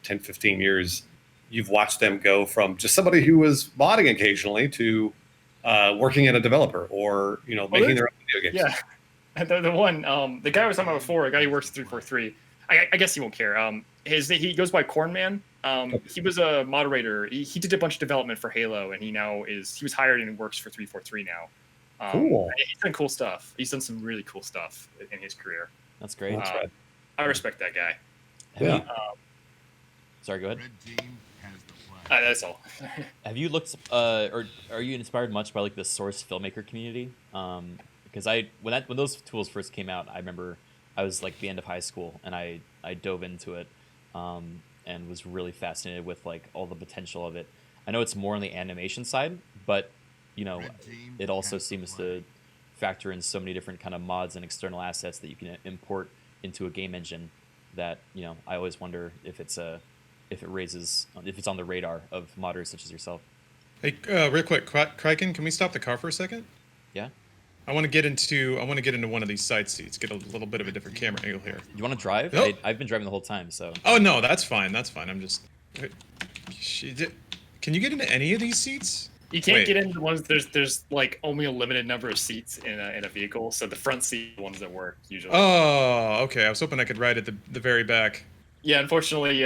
S3: 10, 15 years you've watched them go from just somebody who was modding occasionally to working at a developer or making their own video games.
S5: Yeah, the guy I was talking about before, a guy who works at 343. I guess he won't care. He goes by Cornman. He was a moderator. He did a bunch of development for Halo, and he was hired and works for 343 now.
S3: Cool.
S5: He's done cool stuff. He's done some really cool stuff in his career.
S1: That's great.
S5: I respect that guy.
S3: Yeah.
S1: Sorry, go ahead.
S5: That's all.
S1: Have you looked, or are you inspired much by like the Source filmmaker community? Because when those tools first came out, I remember I was like the end of high school, and I dove into it, and was really fascinated with like all the potential of it. I know it's more on the animation side, but it also seems to factor in so many different kind of mods and external assets that you can import into a game engine. That I always wonder if it's if it's on the radar of modders such as yourself.
S2: Hey, real quick, Criken, can we stop the car for a second?
S1: Yeah.
S2: I want to get into one of these side seats. Get a little bit of a different camera angle here.
S1: You want to drive?
S2: Nope.
S1: I've been driving the whole time, so.
S2: Oh no, that's fine. That's fine. I'm just. Can you get into any of these seats?
S5: You can't
S2: Wait.
S5: get into the ones there's like only a limited number of seats in a vehicle, so the front seat are the ones that work usually.
S2: Oh, okay. I was hoping I could ride at the very back.
S5: Yeah, unfortunately,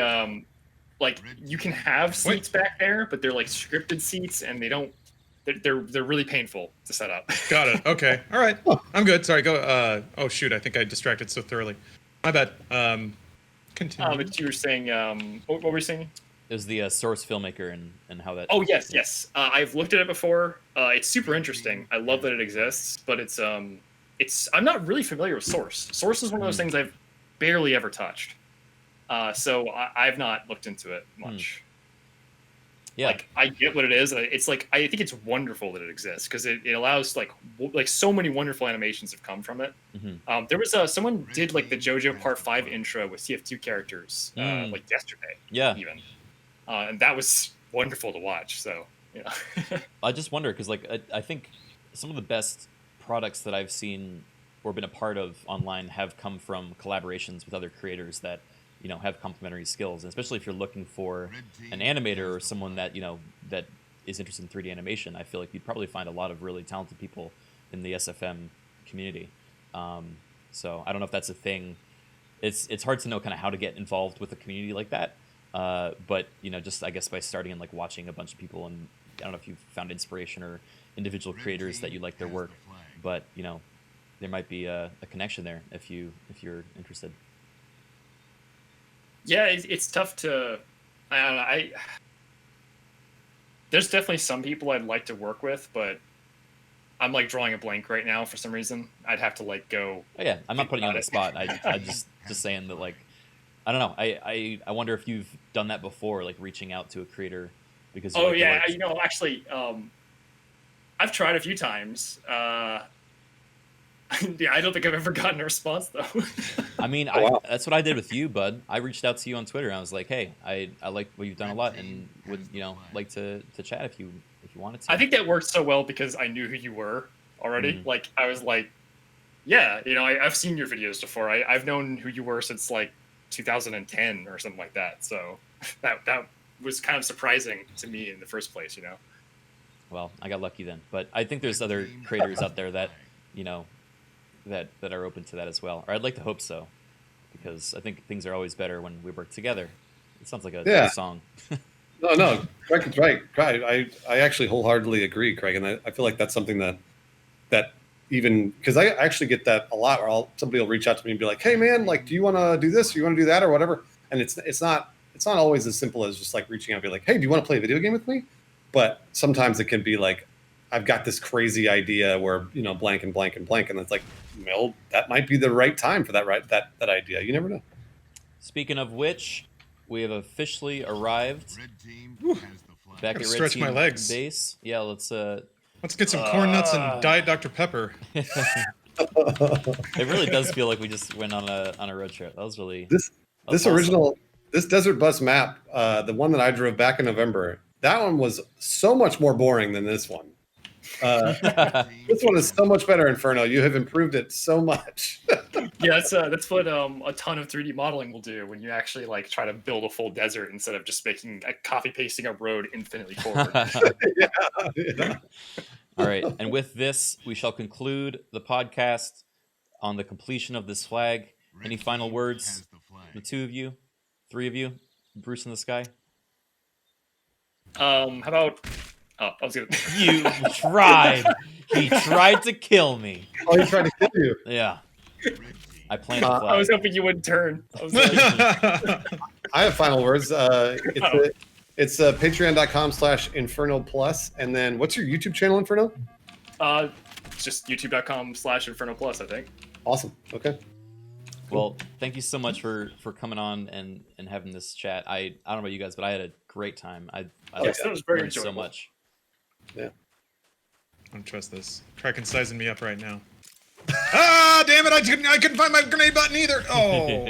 S5: like you can have seats back there, but they're like scripted seats, and they don't. They're really painful to set up.
S2: Got it. Okay. All right. I'm good. Sorry. Go. Oh shoot! I think I distracted so thoroughly. My bad. Continue.
S5: But you were saying, what were you saying?
S1: It was the source filmmaker and how that.
S5: Oh yes. I've looked at it before. It's super interesting. I love that it exists, but it's I'm not really familiar with Source. Source is one of those things I've barely ever touched. So I've not looked into it much.
S1: Yeah.
S5: Like I get what it is. It's like I think it's wonderful that it exists because it allows like so many wonderful animations have come from it.
S1: Mm-hmm.
S5: There was someone did like the JoJo Part 5 intro with TF2 characters like yesterday.
S1: Yeah.
S5: Even. And that was wonderful to watch. So yeah.
S1: I just wonder because like I think some of the best products that I've seen or been a part of online have come from collaborations with other creators that have complementary skills, and especially if you're looking for an animator or someone that that is interested in 3D animation. I feel like you'd probably find a lot of really talented people in the SFM community. So I don't know if that's a thing. It's hard to know kind of how to get involved with a community like that. But just I guess by starting and like watching a bunch of people, and I don't know if you've found inspiration or individual creators that you like their work, but there might be a connection there if you're interested.
S5: Yeah, it's tough to. I don't know. There's definitely some people I'd like to work with, but I'm like drawing a blank right now for some reason. I'd have to like go.
S1: Oh yeah, I'm not putting you on the spot. I just saying that like I don't know. I wonder if you've done that before, like reaching out to a creator because.
S5: Oh yeah, actually, I've tried a few times. Yeah, I don't think I've ever gotten a response though.
S1: I mean, that's what I did with you, bud. I reached out to you on Twitter and I was like, "Hey, I like what you've done a lot and would like to chat if you wanted to."
S5: I think that worked so well because I knew who you were already.
S1: Mm-hmm.
S5: Like I was like, yeah, I've seen your videos before. I've known who you were since like 2010 or something like that. So that was kind of surprising to me in the first place.
S1: Well, I got lucky then, but I think there's other creators out there that that are open to that as well, or I'd like to hope so, because I think things are always better when we work together. It sounds like a song.
S3: No, Criken's right. I actually wholeheartedly agree, Craig, and I feel like that's something that even because I actually get that a lot, where somebody will reach out to me and be like, "Hey, man, like, do you want to do this? Or you want to do that, or whatever?" And it's not always as simple as just like reaching out and be like, "Hey, do you want to play a video game with me?" But sometimes it can be like, I've got this crazy idea where blank and blank and blank, and it's like, well, that might be the right time for that idea. You never know.
S1: Speaking of which, we have officially arrived back at Red
S2: Stretch
S1: Team
S2: my legs.
S1: base. Yeah, let's
S2: get some corn nuts and Diet Dr. Pepper.
S1: It really does feel like we just went on a road trip. That was really
S3: this original Desert Bus map, the one that I drove back in November. That one was so much more boring than this one. This one is so much better, Inferno. You have improved it so much.
S5: Yeah, that's what a ton of 3D modeling will do when you actually like try to build a full desert instead of just copy pasting a road infinitely forward.
S3: Yeah.
S1: All right, and with this, we shall conclude the podcast on the completion of this flag. Any final words? The two of you, three of you, Bruce in the sky.
S5: How about? Oh, I was gonna.
S1: You tried. He tried to kill me.
S3: Oh, he's trying to kill you.
S1: Yeah. I planted the flag.
S5: I was hoping you wouldn't turn. I was like,
S3: I have final words. It's patreon.com/InfernoPlus. And then what's your YouTube channel, Inferno?
S5: it's just youtube.com/InfernoPlus, I think.
S3: Awesome. Okay.
S1: Well, thank you so much for coming on and having this chat. I don't know about you guys, but I had a great time. I
S5: Yes, that was very
S1: learned so
S5: enjoyable.
S1: much.
S3: Yeah.
S2: I don't trust this. Criken's sizing me up right now. Ah, damn it! I couldn't find my grenade button either. Oh,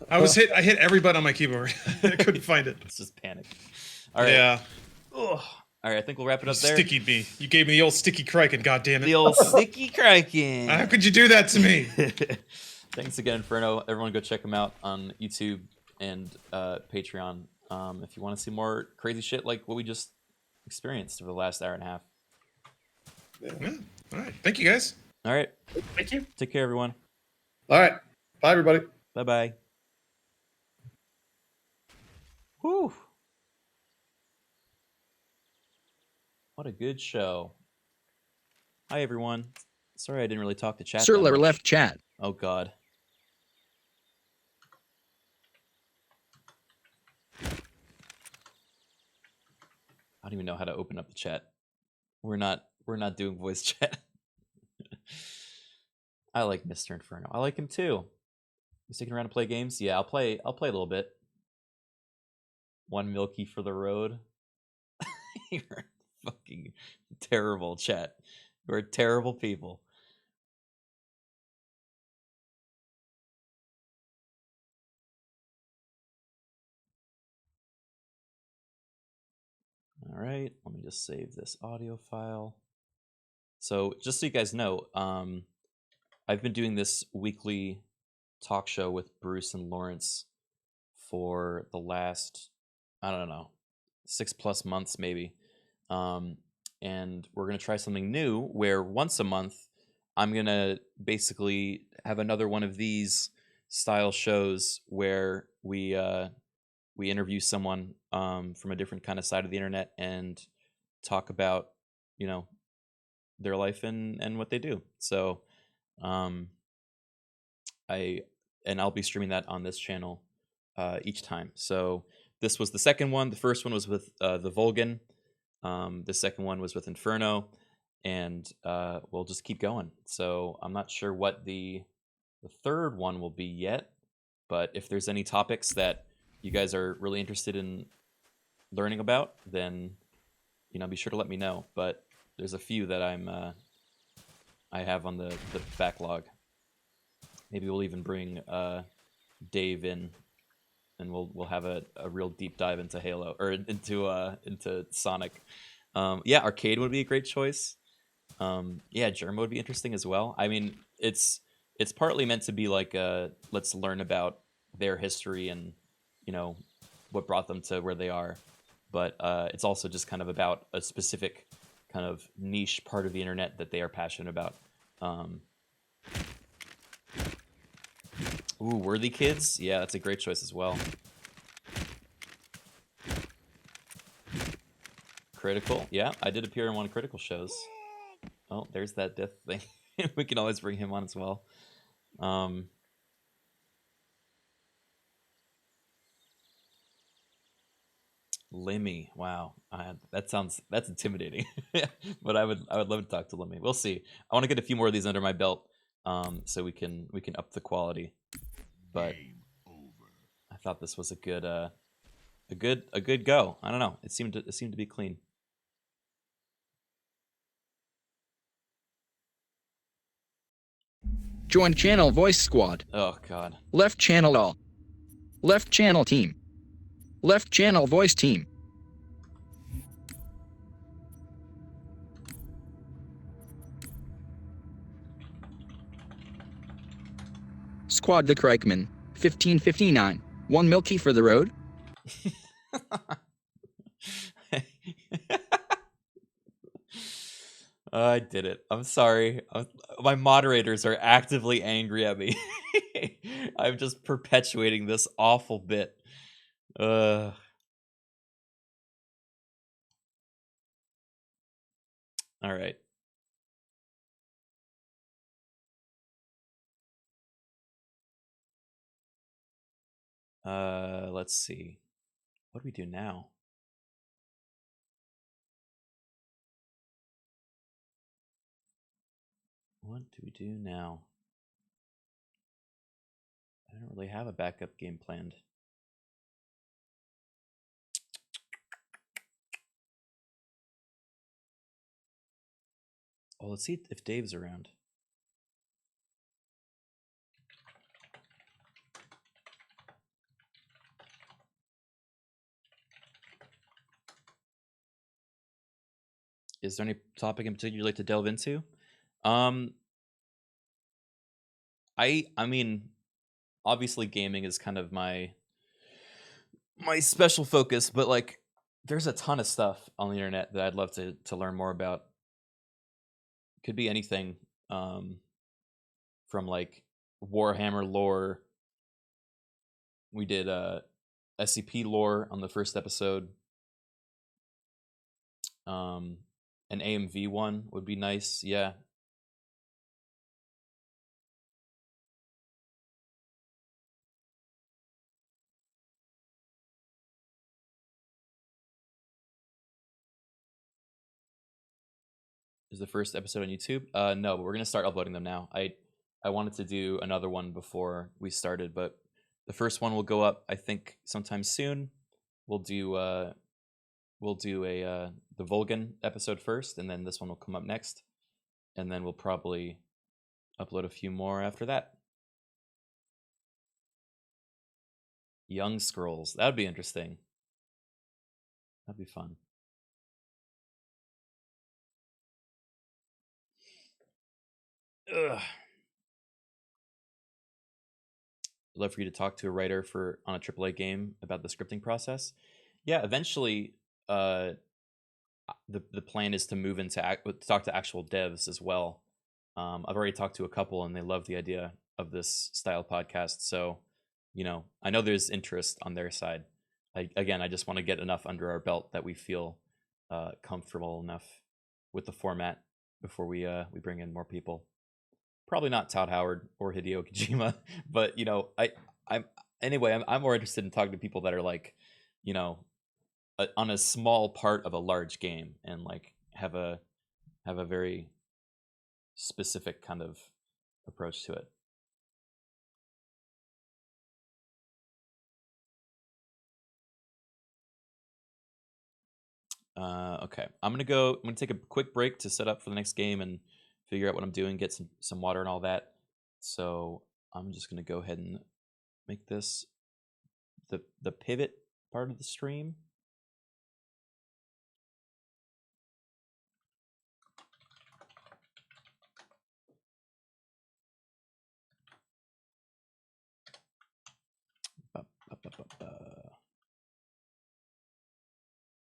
S2: I hit every button on my keyboard. I couldn't find it.
S1: It's just panic. All right.
S2: Yeah.
S1: Ugh. All right, I think we'll wrap it up there.
S2: Stickied me. You gave me the old sticky Criken. God damn it!
S1: The old sticky Criken.
S2: How could you do that to me?
S1: Thanks again, Inferno. Everyone go check him out on YouTube and Patreon. If you want to see more crazy shit like what we just experienced over the last hour and a half.
S2: Yeah. All right. Thank you, guys.
S1: All right.
S5: Thank you.
S1: Take care, everyone.
S3: All right. Bye, everybody.
S1: Bye-bye. Whew. What a good show. Hi, everyone. Sorry I didn't really talk to chat that
S4: Sirler
S1: much.
S4: left chat.
S1: Oh, God. I don't even know how to open up the chat. We're not doing voice chat. I like Mr. Inferno. I like him too. You sticking around to play games? Yeah, I'll play a little bit. One milky for the road. You're fucking terrible, chat. You're terrible people. All right, let me just save this audio file. So, just so you guys know, I've been doing this weekly talk show with Bruce and Lawrence for the last, I don't know, 6+ months maybe. And we're going to try something new where once a month I'm going to basically have another one of these style shows where we interview someone from a different kind of side of the internet and talk about, you know, their life and what they do. So I'll be streaming that on this channel each time. So this was the second one. The first one was with the Vulgan. The second one was with Inferno, and we'll just keep going. So I'm not sure what the third one will be yet, but if there's any topics that you guys are really interested in learning about, then be sure to let me know. But there's a few that I have on the backlog. Maybe we'll even bring Dave in, and we'll have a real deep dive into Halo or into Sonic. Yeah, arcade would be a great choice. Yeah, Germ would be interesting as well. I mean, it's partly meant to be like let's learn about their history and what brought them to where they are, but it's also just kind of about a specific kind of niche part of the internet that they are passionate about. Ooh, Worthy Kids? Yeah, that's a great choice as well. Critical? Yeah, I did appear in one of Critical shows. Oh, there's that death thing. We can always bring him on as well. Lemmy, wow, that's intimidating. But I would love to talk to Lemmy. We'll see. I want to get a few more of these under my belt, so we can up the quality. But I thought this was a good go. I don't know. It seemed to be clean.
S4: Join channel voice squad.
S1: Oh God.
S4: Left channel all. Left channel team. Left channel voice team. Squad the Crikman. 1559. One milky for the road.
S1: I did it. I'm sorry. My moderators are actively angry at me. I'm just perpetuating this awful bit. All right. Let's see. What do we do now? What do we do now? I don't really have a backup game planned. Oh, let's see if Dave's around. Is there any topic in particular you'd like to delve into? I mean, obviously gaming is kind of my special focus, but like There's a ton of stuff on the internet that I'd love to learn more about. Could be anything, from like Warhammer lore. We did SCP lore on the first episode. An AMV one would be nice. Yeah. Is the first episode on YouTube? No, but we're gonna start uploading them now. I wanted to do another one before we started, but the first one will go up, I think, sometime soon. We'll do a the Vulcan episode first, and then this one will come up next, and then we'll probably upload a few more after that. Young Scrolls, that would be interesting. That'd be fun. Ugh. I'd love for you to talk to a writer on a AAA game about the scripting process. Yeah, eventually, the plan is to move into talk to actual devs as well. I've already talked to a couple, and they love the idea of this style podcast. So, I know there's interest on their side. I just want to get enough under our belt that we feel comfortable enough with the format before we bring in more people. Probably not Todd Howard or Hideo Kojima, but I'm more interested in talking to people that are like, on a small part of a large game and like have a very specific kind of approach to it. Okay, I'm gonna take a quick break to set up for the next game and figure out what I'm doing, get some water and all that. So I'm just gonna go ahead and make this the pivot part of the stream.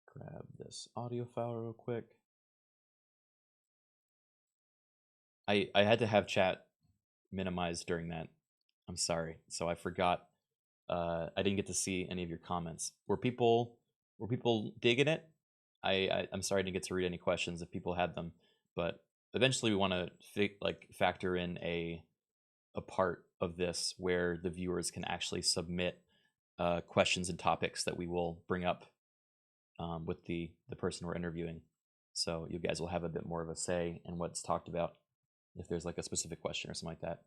S1: Grab this audio file real quick. I had to have chat minimized during that. I'm sorry. So I forgot. I didn't get to see any of your comments. Were people digging it? I'm sorry I didn't get to read any questions if people had them, but eventually we want to factor in a part of this where the viewers can actually submit questions and topics that we will bring up with the person we're interviewing. So you guys will have a bit more of a say in what's talked about if there's like a specific question or something like that.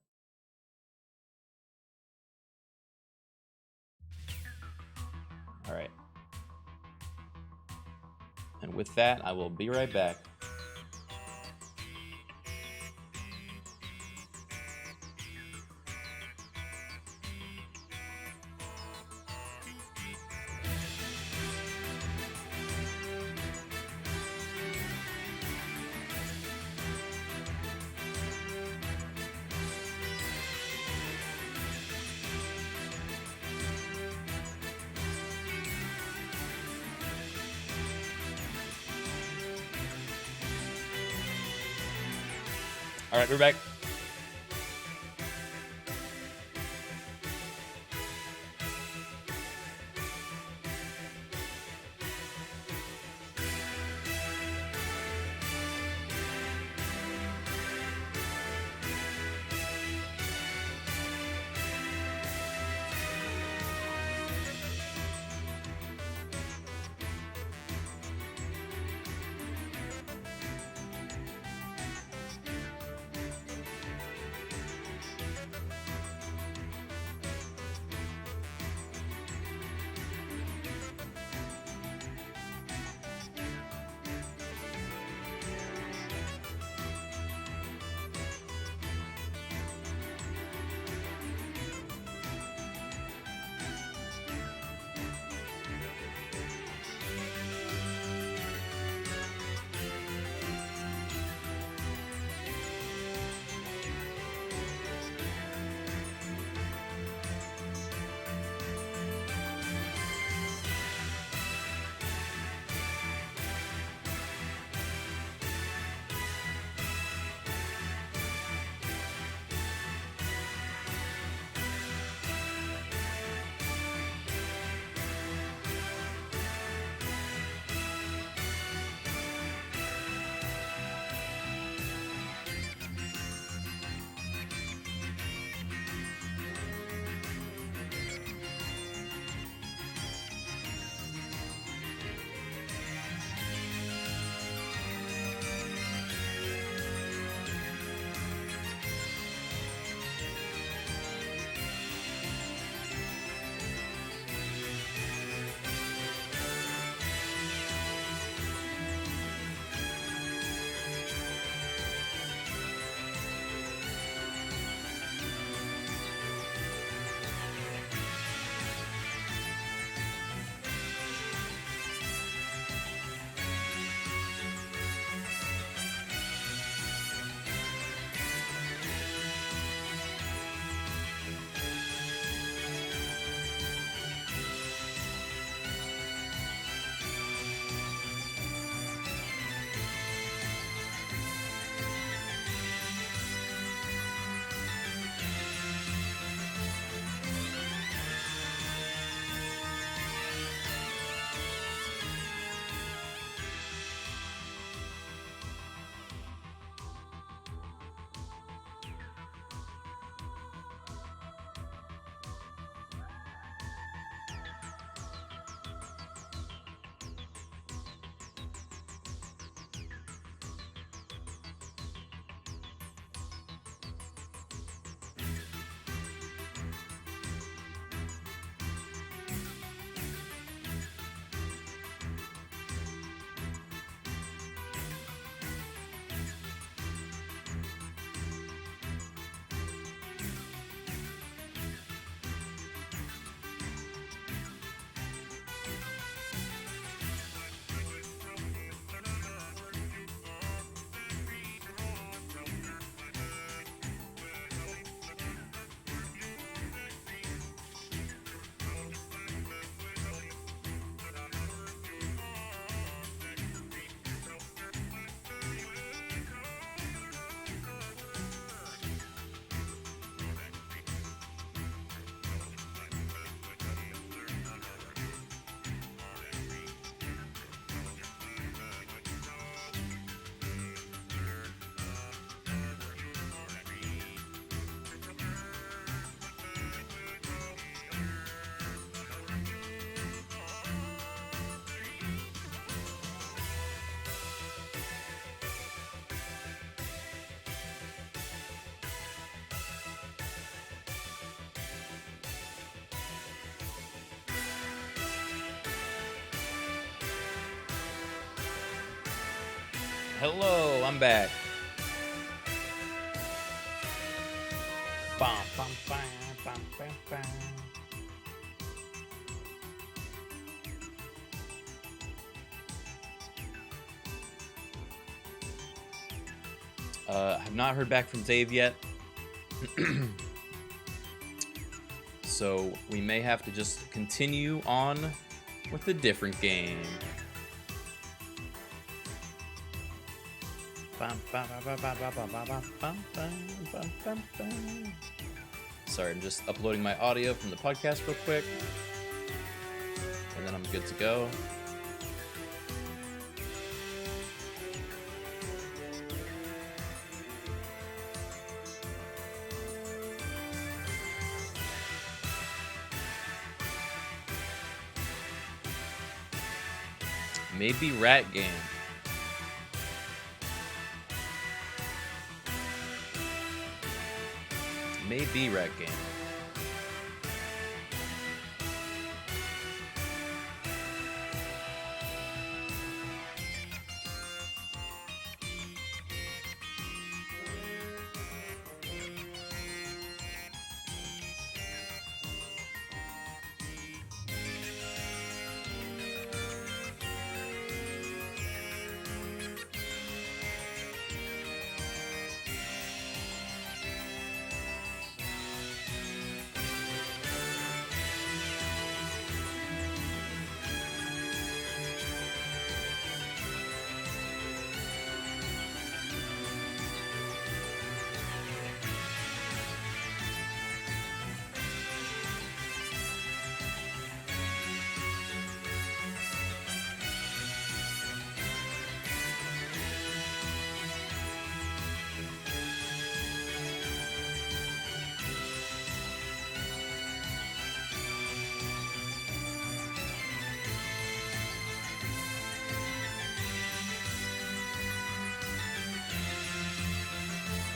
S1: All right. And with that, I will be right back. All right, we're back. Hello, I'm back. Bum, bum, bum, bum, bum, bum. Have not heard back from Dave yet. So we may have to just continue on with a different game. Sorry, I'm just uploading my audio from the podcast real quick. And then I'm good to go. Maybe Rat Game. Maybe Rat Game.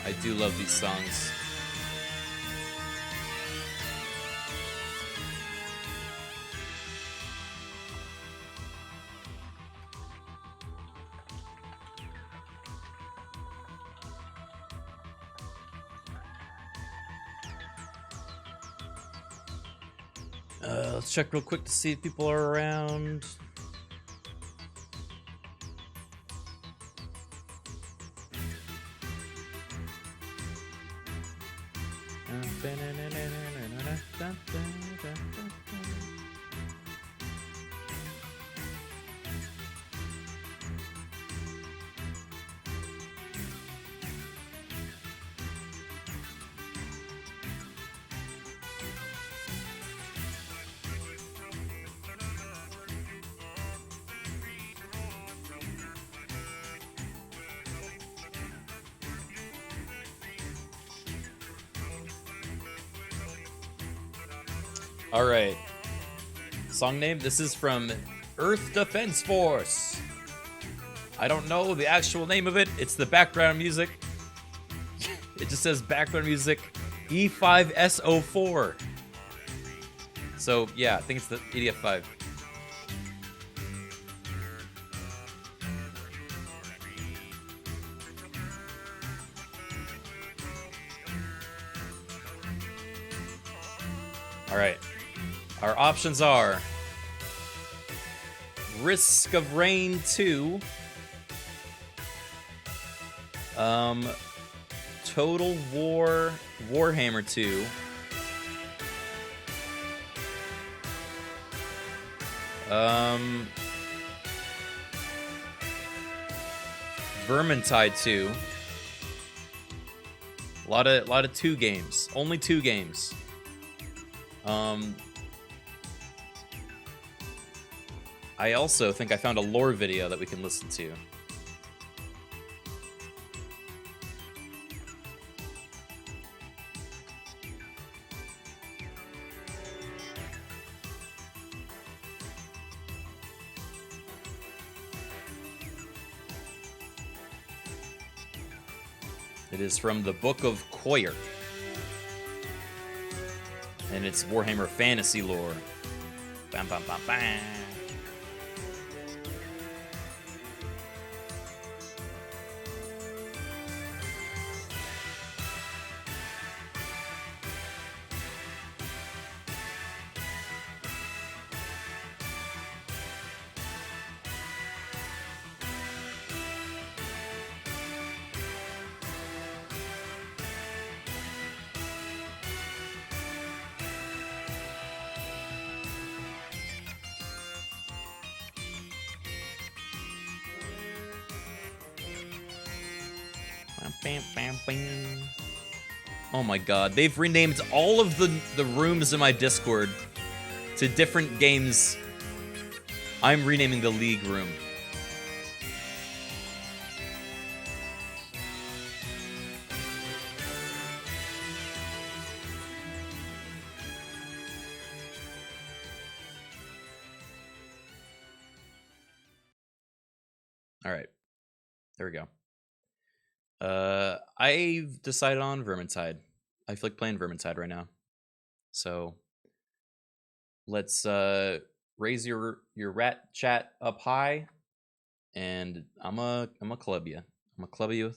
S1: I do love these songs. Let's check real quick to see if people are around. All right. Song name. This is from Earth Defense Force. I don't know the actual name of it. It's the background music. It just says background music E5SO4. So yeah, I think it's the EDF5. All right. Our options are Risk of Rain 2, Total War Warhammer 2, Vermintide 2. A lot of 2 games. Only 2 games. I also think I found a lore video that we can listen to. It is from the Book of Koyer. And it's Warhammer fantasy lore. Bam, bam, bam, bam. Oh my god, they've renamed all of the rooms in my Discord to different games. I'm renaming the League room. All right, there we go. I've decided on Vermintide. I feel like playing Vermintide right now. So let's raise your rat chat up high, and I'm a club you. I'm a club you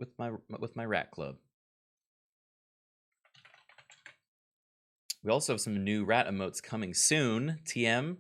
S1: with my rat club. We also have some new rat emotes coming soon. TM,